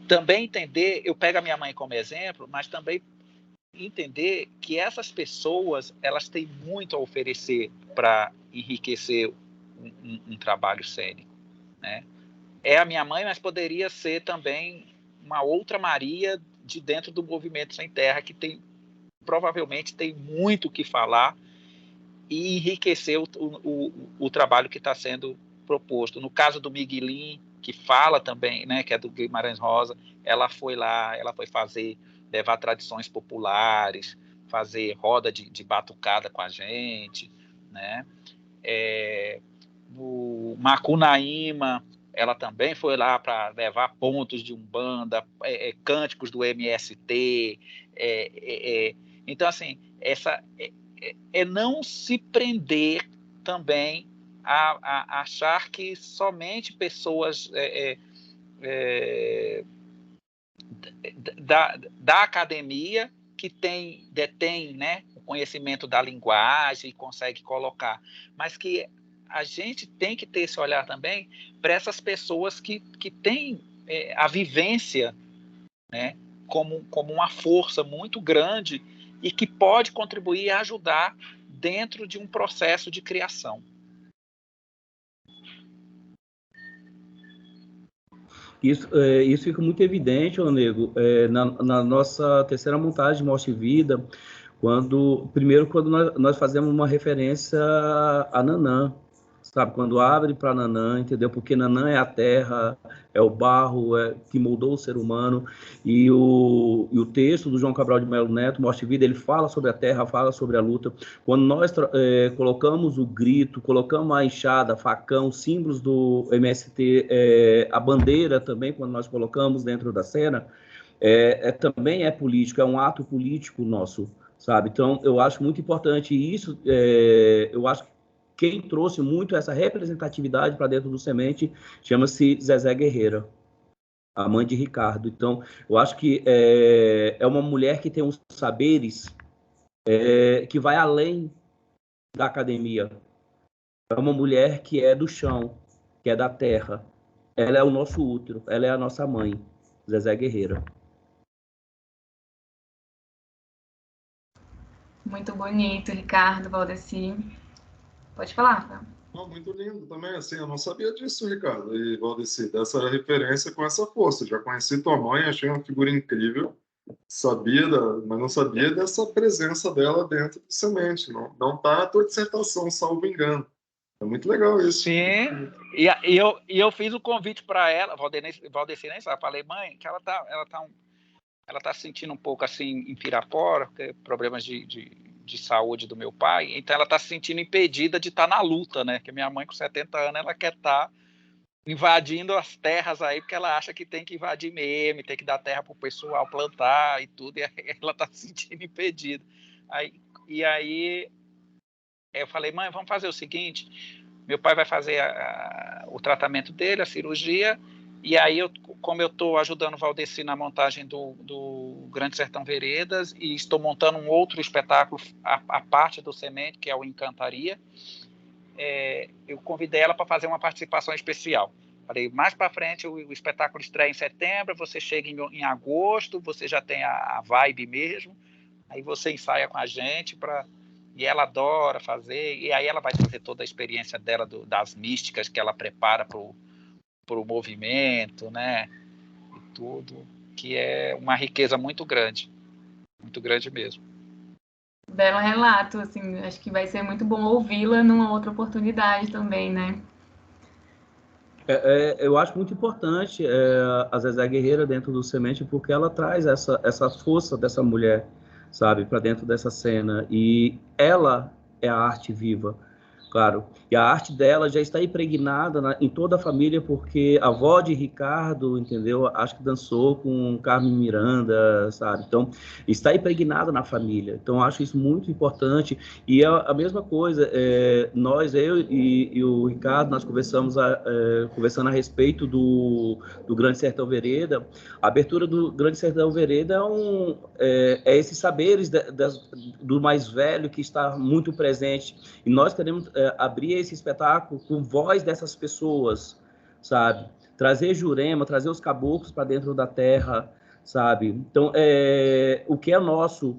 também entender, eu pego a minha mãe como exemplo, mas também entender que essas pessoas, elas têm muito a oferecer para enriquecer um trabalho cênico, né? É a minha mãe, mas poderia ser também uma outra Maria de dentro do Movimento Sem Terra, que provavelmente tem muito o que falar e enriquecer o trabalho que está sendo proposto. No caso do Miguelin, que fala também, né, que é do Guimarães Rosa, ela foi lá, ela foi levar tradições populares, fazer roda de batucada com a gente, né? No Macunaíma, ela também foi lá para levar pontos de Umbanda, cânticos do MST. Então, assim, não se prender também a achar que somente pessoas da academia que detém, né, o conhecimento da linguagem e consegue colocar, mas que a gente tem que ter esse olhar também para essas pessoas que têm a vivência, né, como uma força muito grande e que pode contribuir e ajudar dentro de um processo de criação. Isso fica muito evidente, Nego, na nossa terceira montagem de Morte e Vida, quando nós fazemos uma referência a Nanã, sabe? Quando abre para Nanã, entendeu? Porque Nanã é a terra, é o barro, que moldou o ser humano. E o texto do João Cabral de Melo Neto, Morte e Vida, ele fala sobre a terra, fala sobre a luta. Quando nós colocamos o grito, colocamos a enxada, facão, símbolos do MST, a bandeira também, quando nós colocamos dentro da cena, também é político, é um ato político nosso, sabe? Então, eu acho muito importante isso. Eu acho que quem trouxe muito essa representatividade para dentro do Semente chama-se Zezé Guerreira, a mãe de Ricardo. Então, eu acho que é uma mulher que tem uns saberes que vai além da academia. É uma mulher que é do chão, que é da terra. Ela é o nosso útero, ela é a nossa mãe, Zezé Guerreira. Muito bonito, Ricardo, Valdeci. Pode falar, Rafael. Muito lindo também, assim, eu não sabia disso, Ricardo e Valdeci, dessa referência com essa força. Já conheci tua mãe, achei uma figura incrível, mas não sabia dessa presença dela dentro do Semente. Não tá na tua dissertação, salvo engano. É muito legal isso. Sim, e eu fiz o convite para ela, Valdeci nem sabe, falei, mãe, que ela tá se sentindo um pouco assim em Pirapora, problemas de saúde do meu pai, então ela está se sentindo impedida de estar na luta, né? Que minha mãe com 70 anos, ela quer estar invadindo as terras aí, porque ela acha que tem que invadir mesmo, tem que dar terra para o pessoal plantar e tudo, e ela está se sentindo impedida. E aí eu falei, mãe, vamos fazer o seguinte, meu pai vai fazer o tratamento dele, a cirurgia, e aí, como eu estou ajudando o Valdeci na montagem do Grande Sertão Veredas e estou montando um outro espetáculo, a parte do Semente, que é o Encantaria, eu convidei ela para fazer uma participação especial. Falei, mais para frente o espetáculo estreia em setembro, você chega em agosto, você já tem a vibe mesmo, aí você ensaia com a gente e ela adora fazer, e aí ela vai trazer toda a experiência dela, das místicas que ela prepara para o movimento, né, e tudo, que é uma riqueza muito grande mesmo. Belo relato, assim, acho que vai ser muito bom ouvi-la numa outra oportunidade também, né? Eu acho muito importante a Zezé Guerreira dentro do Semente, porque ela traz essa força dessa mulher, sabe, para dentro dessa cena. E ela é a arte viva, claro. E a arte dela já está impregnada em toda a família, porque a avó de Ricardo, entendeu? Acho que dançou com Carmen Miranda, sabe? Então, está impregnada na família. Então, acho isso muito importante. E a mesma coisa, eu e o Ricardo, nós conversando a respeito do Grande Sertão Vereda. A abertura do Grande Sertão Vereda é esses saberes do mais velho que está muito presente. E nós queremos abrir esse espetáculo com voz dessas pessoas, sabe? Trazer Jurema, trazer os caboclos para dentro da terra, sabe? Então, o que é nosso,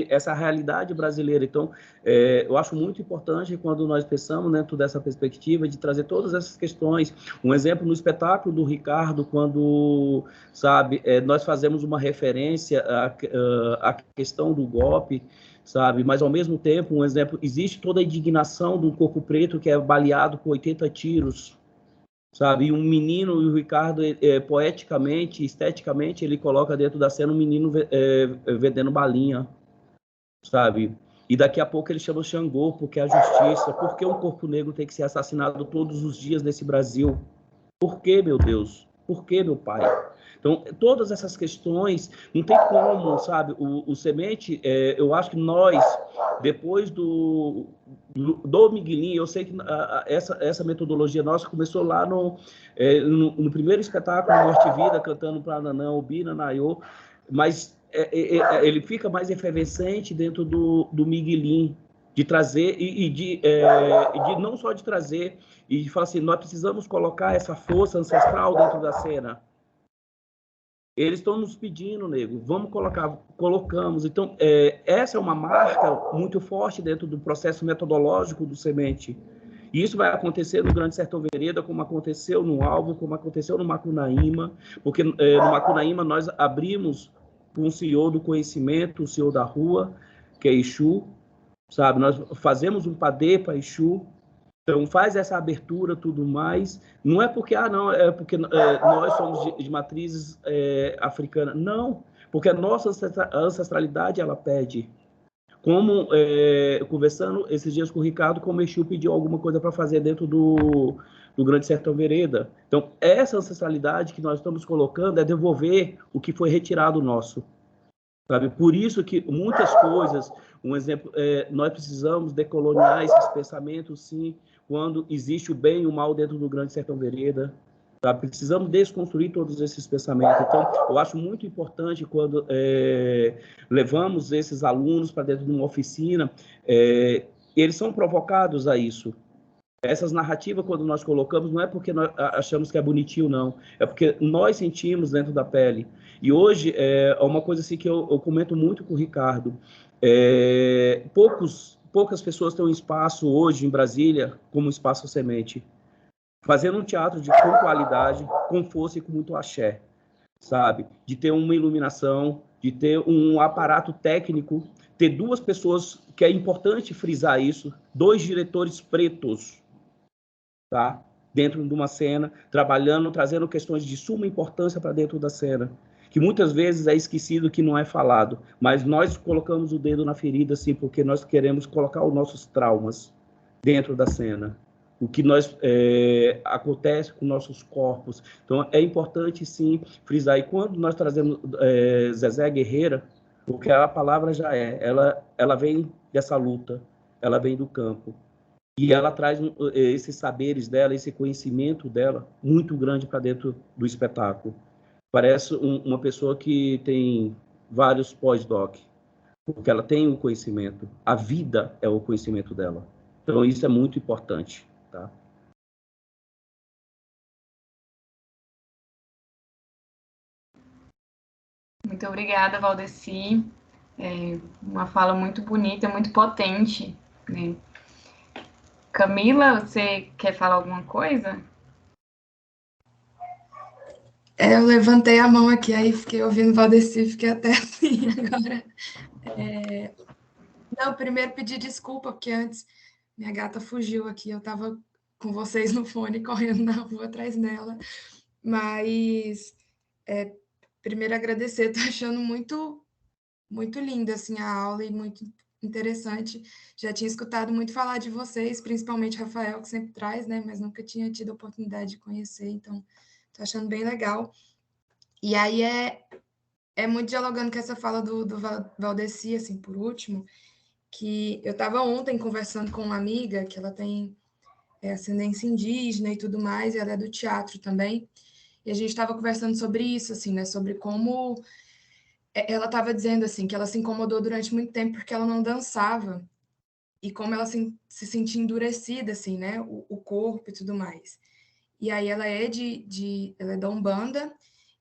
essa realidade brasileira. Então, eu acho muito importante quando nós pensamos dentro dessa perspectiva de trazer todas essas questões. Um exemplo no espetáculo do Ricardo, quando, sabe, nós fazemos uma referência à questão do golpe, sabe? Mas, ao mesmo tempo, um exemplo, existe toda a indignação de um corpo preto que é baleado com 80 tiros, sabe? E um menino, e o Ricardo, poeticamente, esteticamente, ele coloca dentro da cena um menino vendendo balinha, sabe? E daqui a pouco ele chama o Xangô, porque é a justiça. Por que um corpo negro tem que ser assassinado todos os dias nesse Brasil? Por que, meu Deus? Por que, meu pai? Então, todas essas questões, não tem como, sabe? O Semente, eu acho que nós, depois do Miguelinho, eu sei que essa metodologia nossa começou lá no primeiro espetáculo, Morte e Vida, cantando para Nanã, Obina, Nayô, mas ele fica mais efervescente dentro do Miguelinho, de trazer, e de não só de trazer, e de falar assim, nós precisamos colocar essa força ancestral dentro da cena. Eles estão nos pedindo, nego, vamos colocar, colocamos. Então, essa é uma marca muito forte dentro do processo metodológico do Semente. E isso vai acontecer no Grande Sertão Vereda, como aconteceu no Alvo, como aconteceu no Macunaíma, porque no Macunaíma nós abrimos com o senhor do conhecimento, o senhor da rua, que é Exu, sabe? Nós fazemos um padê para Exu, então faz essa abertura, tudo mais. Não é porque, não, é porque nós somos de matrizes africanas. Não, porque a nossa ancestralidade, ela pede. Como, conversando esses dias com o Ricardo, como o Exu pediu alguma coisa para fazer dentro do Grande Sertão Vereda. Então, essa ancestralidade que nós estamos colocando é devolver o que foi retirado nosso. Sabe? Por isso que muitas coisas, um exemplo, nós precisamos decoloniar esses pensamentos, sim, quando existe o bem e o mal dentro do Grande Sertão Vereda. Sabe? Precisamos desconstruir todos esses pensamentos. Então, eu acho muito importante quando levamos esses alunos para dentro de uma oficina, eles são provocados a isso. Essas narrativas, quando nós colocamos, não é porque nós achamos que é bonitinho, não. É porque nós sentimos dentro da pele. E hoje, é uma coisa assim que eu comento muito com o Ricardo. Poucas pessoas têm um espaço hoje em Brasília como Espaço Semente, fazendo um teatro com qualidade, com força e com muito axé, sabe? De ter uma iluminação, de ter um aparato técnico, ter duas pessoas, que é importante frisar isso, 2 diretores pretos, tá? Dentro de uma cena, trabalhando, trazendo questões de suma importância para dentro da cena, que muitas vezes é esquecido, que não é falado, mas nós colocamos o dedo na ferida, sim, porque nós queremos colocar os nossos traumas dentro da cena, o que acontece com nossos corpos. Então, é importante, sim, frisar. E quando nós trazemos Zezé Guerreira, porque a palavra já ela vem dessa luta, ela vem do campo. E ela traz esses saberes dela, esse conhecimento dela, muito grande para dentro do espetáculo. Parece uma pessoa que tem vários pós-doc, porque ela tem o conhecimento. A vida é o conhecimento dela. Então, isso é muito importante, tá? Muito obrigada, Valdeci. Uma fala muito bonita, muito potente, né? Camila, você quer falar alguma coisa? Eu levantei a mão aqui, aí fiquei ouvindo o Valdeci, fiquei até assim agora. Não, primeiro pedir desculpa, porque antes minha gata fugiu aqui, eu estava com vocês no fone, correndo na rua atrás dela. Mas, primeiro agradecer, estou achando muito, muito linda assim, a aula e muito interessante. Já tinha escutado muito falar de vocês, principalmente Rafael, que sempre traz, né? Mas nunca tinha tido a oportunidade de conhecer, então estou achando bem legal. E aí é muito dialogando com essa fala do Valdeci, assim, por último, que eu estava ontem conversando com uma amiga que ela tem ascendência indígena e tudo mais, e ela é do teatro também, e a gente estava conversando sobre isso, assim, né, sobre como ela estava dizendo, assim, que ela se incomodou durante muito tempo porque ela não dançava, e como ela se sentia endurecida, assim, né, o corpo e tudo mais. E aí ela ela é da Umbanda,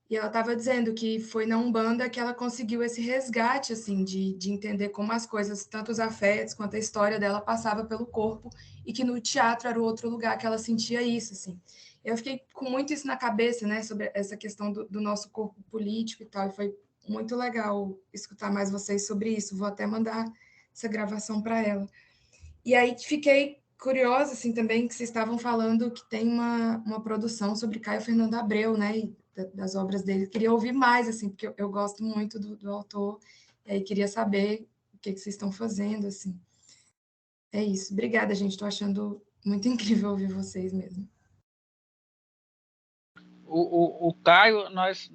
e ela estava dizendo que foi na Umbanda que ela conseguiu esse resgate, assim, de entender como as coisas, tanto os afetos quanto a história dela passava pelo corpo, e que no teatro era o outro lugar que ela sentia isso, assim. Eu fiquei com muito isso na cabeça, né, sobre essa questão do nosso corpo político e tal, e foi muito legal escutar mais vocês sobre isso. Vou até mandar essa gravação para ela. E aí fiquei curiosa, assim, também, que vocês estavam falando que tem uma produção sobre Caio Fernando Abreu, né, e das obras dele. Queria ouvir mais, assim, porque eu gosto muito do autor, e aí queria saber o que vocês estão fazendo, assim. É isso. Obrigada, gente. Estou achando muito incrível ouvir vocês mesmo. O Caio, nós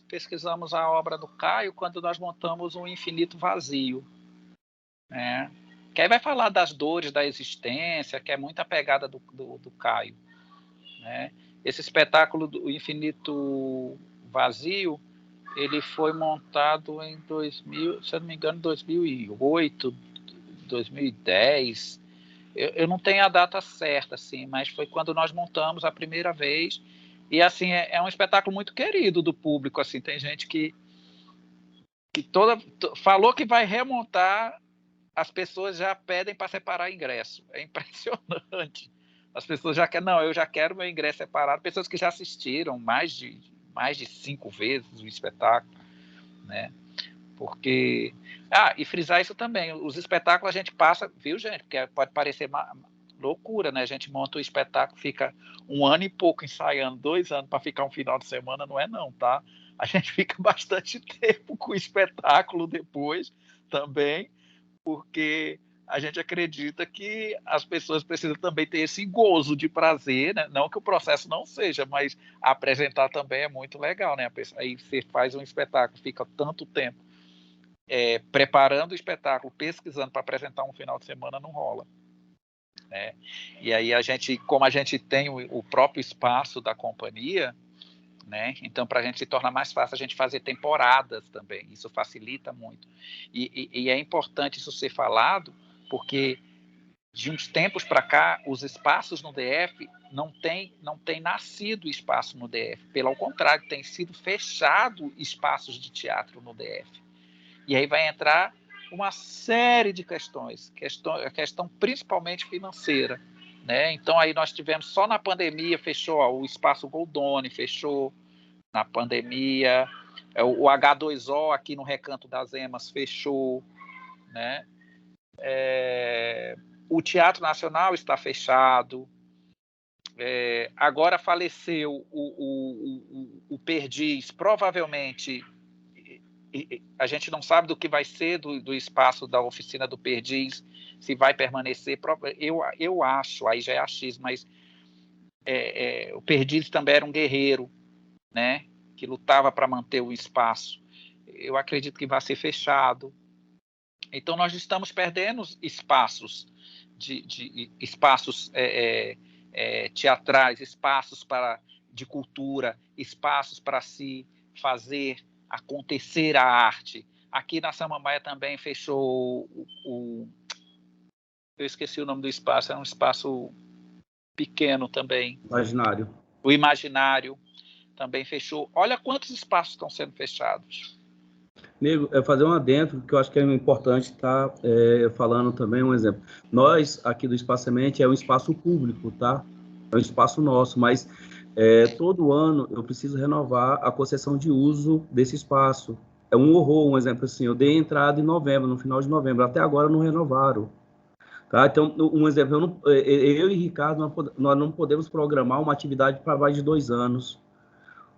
pesquisamos a obra do Caio quando nós montamos o Infinito Vazio, né? Que aí vai falar das dores da existência, que é muita pegada do Caio, né? Esse espetáculo do Infinito Vazio, ele foi montado em 2000, se eu não me engano, 2008, 2010. Eu não tenho a data certa, assim, mas foi quando nós montamos a primeira vez. E assim é um espetáculo muito querido do público. Assim, tem gente que falou que vai remontar, as pessoas já pedem para separar ingresso. É impressionante. As pessoas já querem, não, eu já quero meu ingresso separado. Pessoas que já assistiram mais de 5 vezes o espetáculo, né? Porque e frisar isso também, os espetáculos a gente passa, viu, gente? Porque pode parecer loucura, né? A gente monta o espetáculo, fica 1 ano e pouco ensaiando, 2 anos para ficar um final de semana, não é não, tá? A gente fica bastante tempo com o espetáculo depois também, porque a gente acredita que as pessoas precisam também ter esse gozo de prazer, né? Não que o processo não seja, mas apresentar também é muito legal, né? Aí você faz um espetáculo, fica tanto tempo preparando o espetáculo, pesquisando para apresentar um final de semana, não rola, né? E aí como a gente tem o próprio espaço da companhia, né? Então, para a gente se torna mais fácil a gente fazer temporadas também, isso facilita muito. E é importante isso ser falado, porque de uns tempos para cá, os espaços no DF não tem nascido espaço no DF, pelo contrário, tem sido fechado espaços de teatro no DF. E aí vai entrar uma série de questões, questão principalmente financeira, né? Então aí nós tivemos, só na pandemia fechou, o Espaço Goldoni fechou na pandemia, o H2O aqui no Recanto das Emas fechou, né? O Teatro Nacional está fechado, agora faleceu o Perdiz, provavelmente a gente não sabe do que vai ser do espaço da oficina do Perdiz, se vai permanecer. Eu acho, aí já é achismo, mas o Perdiz também era um guerreiro, né, que lutava para manter o espaço. Eu acredito que vai ser fechado. Então nós estamos perdendo espaços espaços teatrais, espaços de cultura, espaços para se fazer acontecer a arte. Aqui na Samambaia também fechou eu esqueci o nome do espaço, é um espaço pequeno também. Imaginário. O Imaginário também fechou. Olha quantos espaços estão sendo fechados. Nego, fazer um adendo, que eu acho que é importante estar falando também, um exemplo. Nós, aqui do Espaço Semente, é um espaço público, tá? É um espaço nosso, mas todo ano eu preciso renovar a concessão de uso desse espaço. É um horror, um exemplo assim, eu dei entrada em novembro, no final de novembro, até agora não renovaram. Tá? Então, um exemplo, eu e Ricardo, nós não podemos programar uma atividade para mais de 2 anos,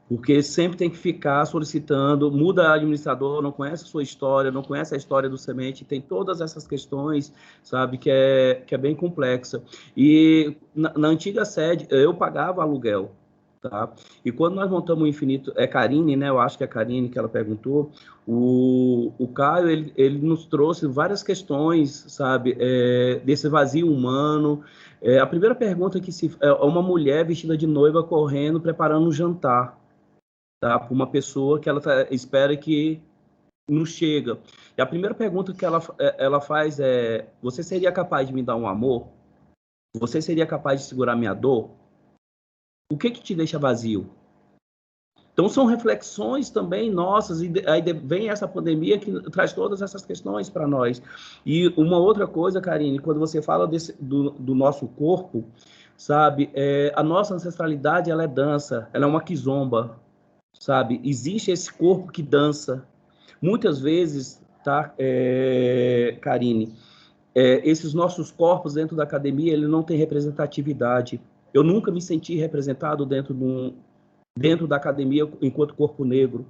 porque sempre tem que ficar solicitando, muda administrador, não conhece a sua história, não conhece a história do semente, tem todas essas questões, sabe, que é bem complexa. E na antiga sede, eu pagava aluguel, tá? E quando nós montamos o Infinito, Karine, né, eu acho que é a Karine que ela perguntou, o Caio, ele nos trouxe várias questões, sabe, desse vazio humano. A primeira pergunta que é uma mulher vestida de noiva correndo, preparando um jantar, tá? Para uma pessoa que ela espera que não chega. E a primeira pergunta que ela faz é: você seria capaz de me dar um amor? Você seria capaz de segurar minha dor? O que te deixa vazio? Então, são reflexões também nossas, e aí vem essa pandemia que traz todas essas questões para nós. E uma outra coisa, Karine, quando você fala do nosso corpo, sabe, a nossa ancestralidade, ela é dança, ela é uma kizomba, sabe? Existe esse corpo que dança. Muitas vezes, tá, Karine, esses nossos corpos dentro da academia, ele não tem representatividade. Eu nunca me senti representado dentro da academia enquanto corpo negro,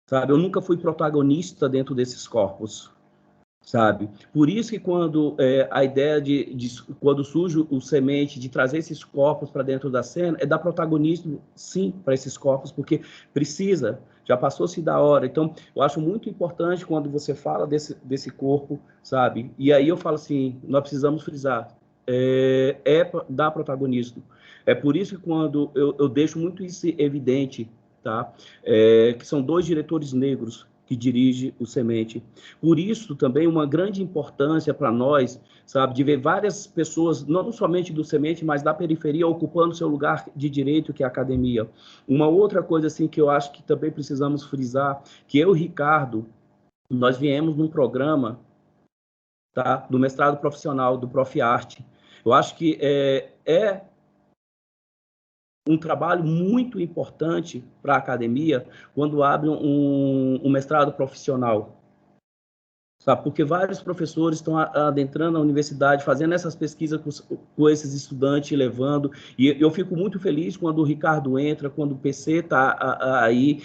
sabe? Eu nunca fui protagonista dentro desses corpos, sabe? Por isso que quando a ideia quando surge o semente de trazer esses corpos para dentro da cena, é dar protagonismo, sim, para esses corpos, porque precisa, já passou-se da hora. Então, eu acho muito importante quando você fala desse corpo, sabe? E aí eu falo assim, nós precisamos frisar, dar protagonismo. É por isso que quando eu deixo muito isso evidente, tá? Que são 2 diretores negros que dirigem o Semente. Por isso, também, uma grande importância para nós, sabe, de ver várias pessoas, não somente do Semente, mas da periferia, ocupando seu lugar de direito, que é a academia. Uma outra coisa, assim, que eu acho que também precisamos frisar, que eu e o Ricardo, nós viemos num programa, tá, do mestrado profissional, do Profiarte. Eu acho que é um trabalho muito importante para a academia quando abre um mestrado profissional, sabe? Porque vários professores estão adentrando a universidade, fazendo essas pesquisas com esses estudantes, levando, e eu fico muito feliz quando o Ricardo entra, quando o PC está aí,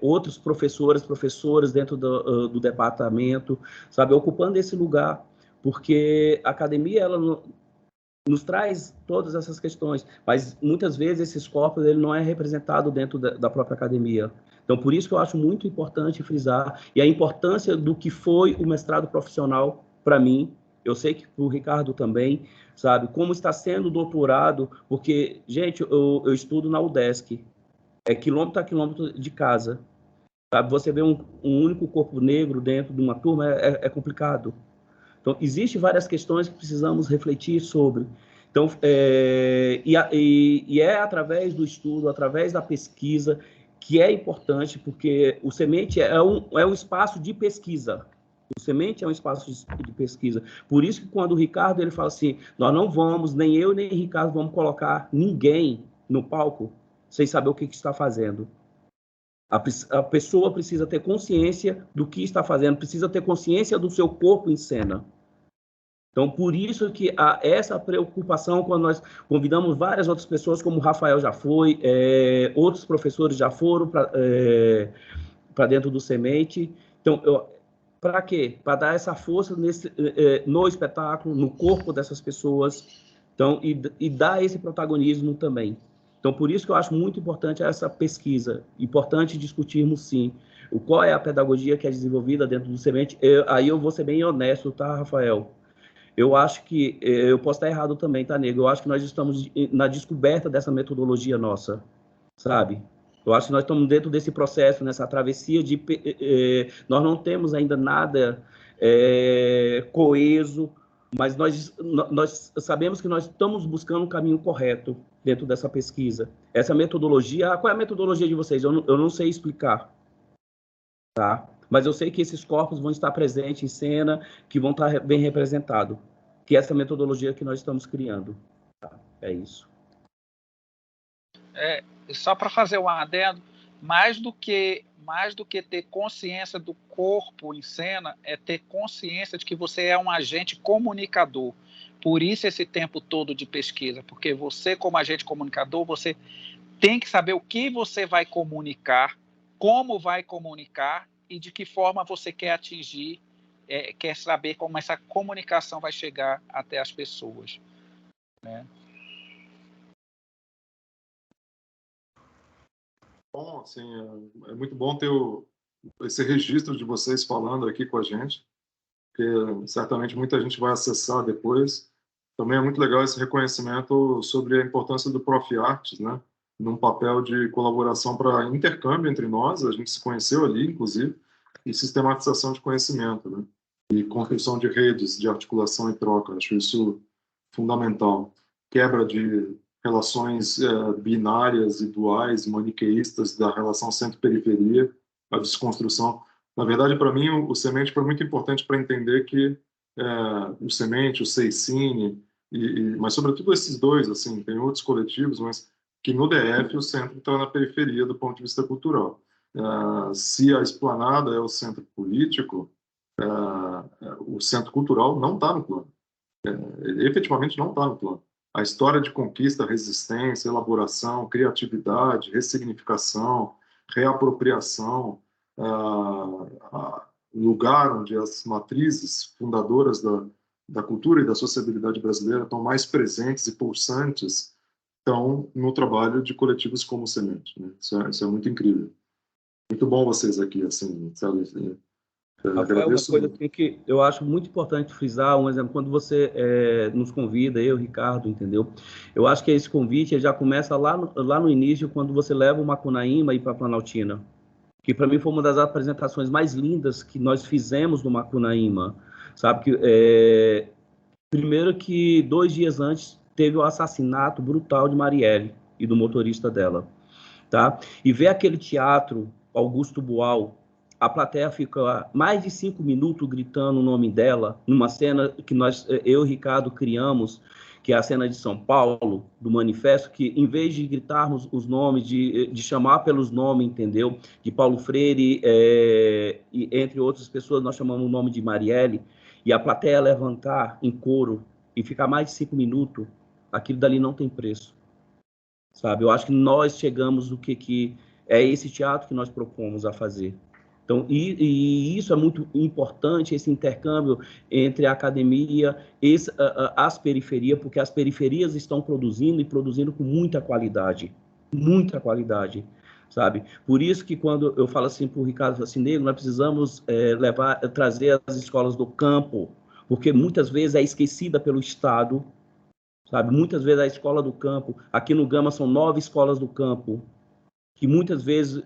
outros professoras dentro do departamento, sabe? Ocupando esse lugar, porque a academia, ela nos traz todas essas questões, mas muitas vezes esses corpos ele não é representado dentro da própria academia. Então, por isso que eu acho muito importante frisar, e a importância do que foi o mestrado profissional para mim, eu sei que para o Ricardo também, sabe, como está sendo o doutorado, porque, gente, eu estudo na UDESC, quilômetro a quilômetro de casa, sabe, você vê um único corpo negro dentro de uma turma é complicado. Então, existem várias questões que precisamos refletir sobre. Então, é através do estudo, através da pesquisa, que é importante, porque o Semente é um espaço de pesquisa. O Semente é um espaço de pesquisa. Por isso que quando o Ricardo ele fala assim, nós não vamos, nem eu nem o Ricardo, vamos colocar ninguém no palco sem saber o que está fazendo. A pessoa precisa ter consciência do que está fazendo, precisa ter consciência do seu corpo em cena. Então, por isso que há essa preocupação quando nós convidamos várias outras pessoas, como o Rafael já foi, outros professores já foram para dentro do Semente. Então, para quê? Para dar essa força no espetáculo, no corpo dessas pessoas, então, e dar esse protagonismo também. Então, por isso que eu acho muito importante essa pesquisa, importante discutirmos, sim, qual é a pedagogia que é desenvolvida dentro do Semente. Aí eu vou ser bem honesto, tá, Rafael? Eu acho que, eu posso estar errado também, tá, nego? Eu acho que nós estamos na descoberta dessa metodologia nossa, sabe? Eu acho que nós estamos dentro desse processo, nessa travessia nós não temos ainda nada coeso, mas nós sabemos que nós estamos buscando um caminho correto dentro dessa pesquisa. Essa metodologia, qual é a metodologia de vocês? Eu não sei explicar, tá? Mas eu sei que esses corpos vão estar presentes em cena, que vão estar bem representados, que é essa metodologia que nós estamos criando. Tá? É isso. Só para fazer um adendo, mais do que ter consciência do corpo em cena, é ter consciência de que você é um agente comunicador. Por isso esse tempo todo de pesquisa, porque você, como agente comunicador, você tem que saber o que você vai comunicar, como vai comunicar e de que forma você quer atingir, quer saber como essa comunicação vai chegar até as pessoas, né? Bom, assim, é muito bom ter esse registro de vocês falando aqui com a gente, porque certamente muita gente vai acessar depois. Também é muito legal esse reconhecimento sobre a importância do Profiartes, né? Num papel de colaboração para intercâmbio entre nós, a gente se conheceu ali, inclusive, e sistematização de conhecimento, né? E construção de redes de articulação e troca. Acho isso fundamental. Quebra de relações binárias e duais, maniqueístas da relação centro-periferia, a desconstrução. Na verdade, para mim, o Semente foi muito importante para entender que o Semente, o Seicine, mas sobretudo esses dois, assim, tem outros coletivos, mas que no DF o centro está na periferia do ponto de vista cultural. Se a Esplanada é o centro político, o centro cultural não está no plano. Ele efetivamente não está no plano. A história de conquista, resistência, elaboração, criatividade, ressignificação, reapropriação, lugar onde as matrizes fundadoras da cultura e da sociabilidade brasileira estão mais presentes e pulsantes, estão no trabalho de coletivos como o Semente, né? Isso é muito incrível. Muito bom vocês aqui, assim, sabe? Rafael, uma coisa assim que eu acho muito importante frisar, um exemplo, quando você nos convida, eu, Ricardo, entendeu? Eu acho que esse convite já começa lá no início, quando você leva o Macunaíma para a Planaltina, que para mim foi uma das apresentações mais lindas que nós fizemos no Macunaíma, sabe? Primeiro que 2 dias antes teve o assassinato brutal de Marielle e do motorista dela, tá? E ver aquele teatro, Augusto Boal, a plateia fica mais de 5 minutos gritando o nome dela, numa cena que eu e Ricardo criamos, que é a cena de São Paulo, do manifesto, que em vez de gritarmos os nomes, de chamar pelos nomes, entendeu? De Paulo Freire, e entre outras pessoas, nós chamamos o nome de Marielle, e a plateia levantar em coro e ficar mais de 5 minutos, aquilo dali não tem preço, sabe? Eu acho que nós chegamos no que é esse teatro que nós propomos a fazer. Então, e isso é muito importante, esse intercâmbio entre a academia e as periferias, porque as periferias estão produzindo e produzindo com muita qualidade, sabe? Por isso que quando eu falo assim para o Ricardo Vacineiro, nós precisamos trazer as escolas do campo, porque muitas vezes é esquecida pelo Estado, sabe? Muitas vezes a escola do campo, aqui no Gama são 9 escolas do campo, que muitas vezes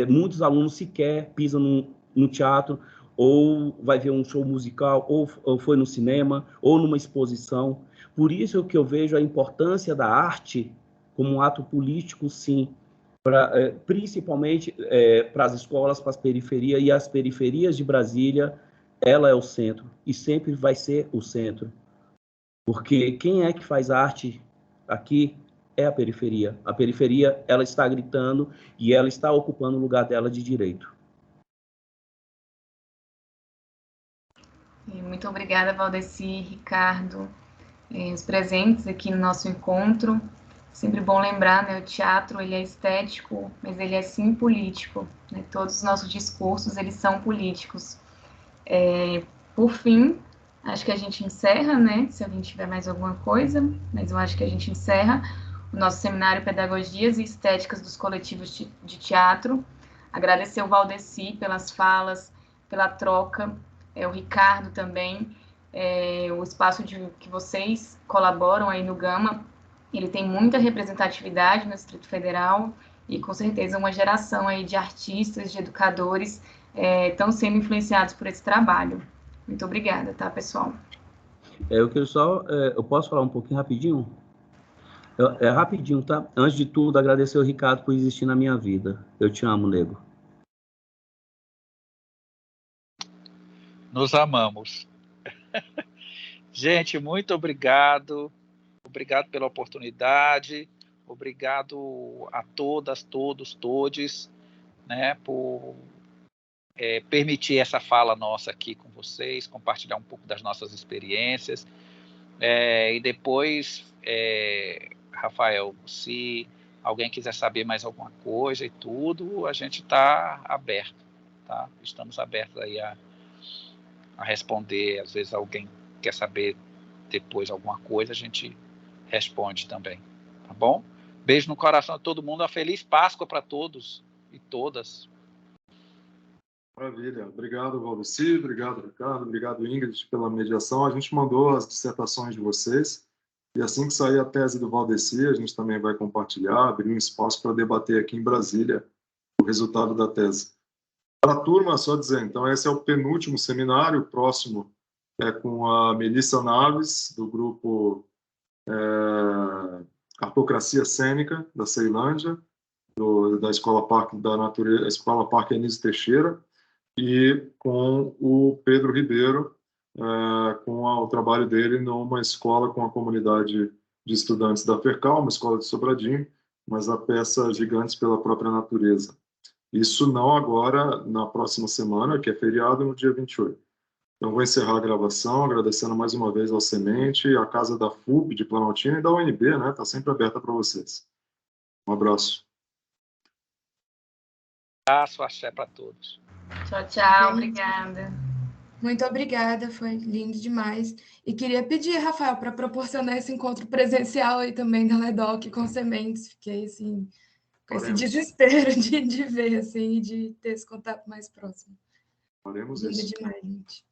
muitos alunos sequer pisam no teatro, ou vai ver um show musical, ou foi no cinema, ou numa exposição. Por isso que eu vejo a importância da arte como um ato político, sim, principalmente para as escolas, para as periferias, e as periferias de Brasília, ela é o centro, e sempre vai ser o centro. Porque quem é que faz arte aqui é a periferia. A periferia, ela está gritando e ela está ocupando o lugar dela de direito. Muito obrigada, Valdeci, Ricardo, os presentes aqui no nosso encontro. Sempre bom lembrar, né, o teatro ele é estético, mas ele é sim político, né? Todos os nossos discursos, eles são políticos. Por fim, acho que a gente encerra, né, se alguém tiver mais alguma coisa, mas eu acho que a gente encerra o nosso seminário Pedagogias e Estéticas dos Coletivos de Teatro. Agradecer ao Valdeci pelas falas, pela troca, o Ricardo também, o espaço que vocês colaboram aí no Gama, ele tem muita representatividade no Distrito Federal e com certeza uma geração aí de artistas, de educadores estão sendo influenciados por esse trabalho. Muito obrigada, tá, pessoal? Eu quero eu posso falar um pouquinho rapidinho? Rapidinho, tá? Antes de tudo, agradecer ao Ricardo por existir na minha vida. Eu te amo, nego. Nos amamos. Gente, muito obrigado. Obrigado pela oportunidade. Obrigado a todas, todos, todes. né, por permitir essa fala nossa aqui com vocês, compartilhar um pouco das nossas experiências. E depois, Rafael, se alguém quiser saber mais alguma coisa e tudo, a gente está aberto, tá? Estamos abertos aí a responder. Às vezes alguém quer saber depois alguma coisa, a gente responde também, tá bom? Beijo no coração de todo mundo, uma feliz Páscoa para todos e todas. Maravilha. Obrigado, Valdeci, obrigado, Ricardo, obrigado, Ingrid, pela mediação. A gente mandou as dissertações de vocês, e assim que sair a tese do Valdeci, a gente também vai compartilhar, abrir um espaço para debater aqui em Brasília o resultado da tese. Para a turma, só dizer, então, esse é o penúltimo seminário, o próximo é com a Melissa Naves, do grupo Artocracia Cênica, da Ceilândia, da Escola Parque da Natureza, Escola Parque Anísio Teixeira, e com o Pedro Ribeiro, com o trabalho dele numa escola com a comunidade de estudantes da FERCAL, uma escola de Sobradinho, mas a peça Gigantes pela Própria Natureza. Isso não agora, na próxima semana, que é feriado, no dia 28. Então, vou encerrar a gravação, agradecendo mais uma vez ao Semente, a Casa da FUB de Planaltina e da UNB, né? Está sempre aberta para vocês. Um abraço. Um abraço, axé para todos. Tchau, tchau. Obrigada. Muito obrigada, foi lindo demais. E queria pedir, Rafael, para proporcionar esse encontro presencial aí também da LEDOC com sementes. Fiquei, assim, com esse desespero de ver, assim, de ter esse contato mais próximo. Faremos lindo isso. demais, gente.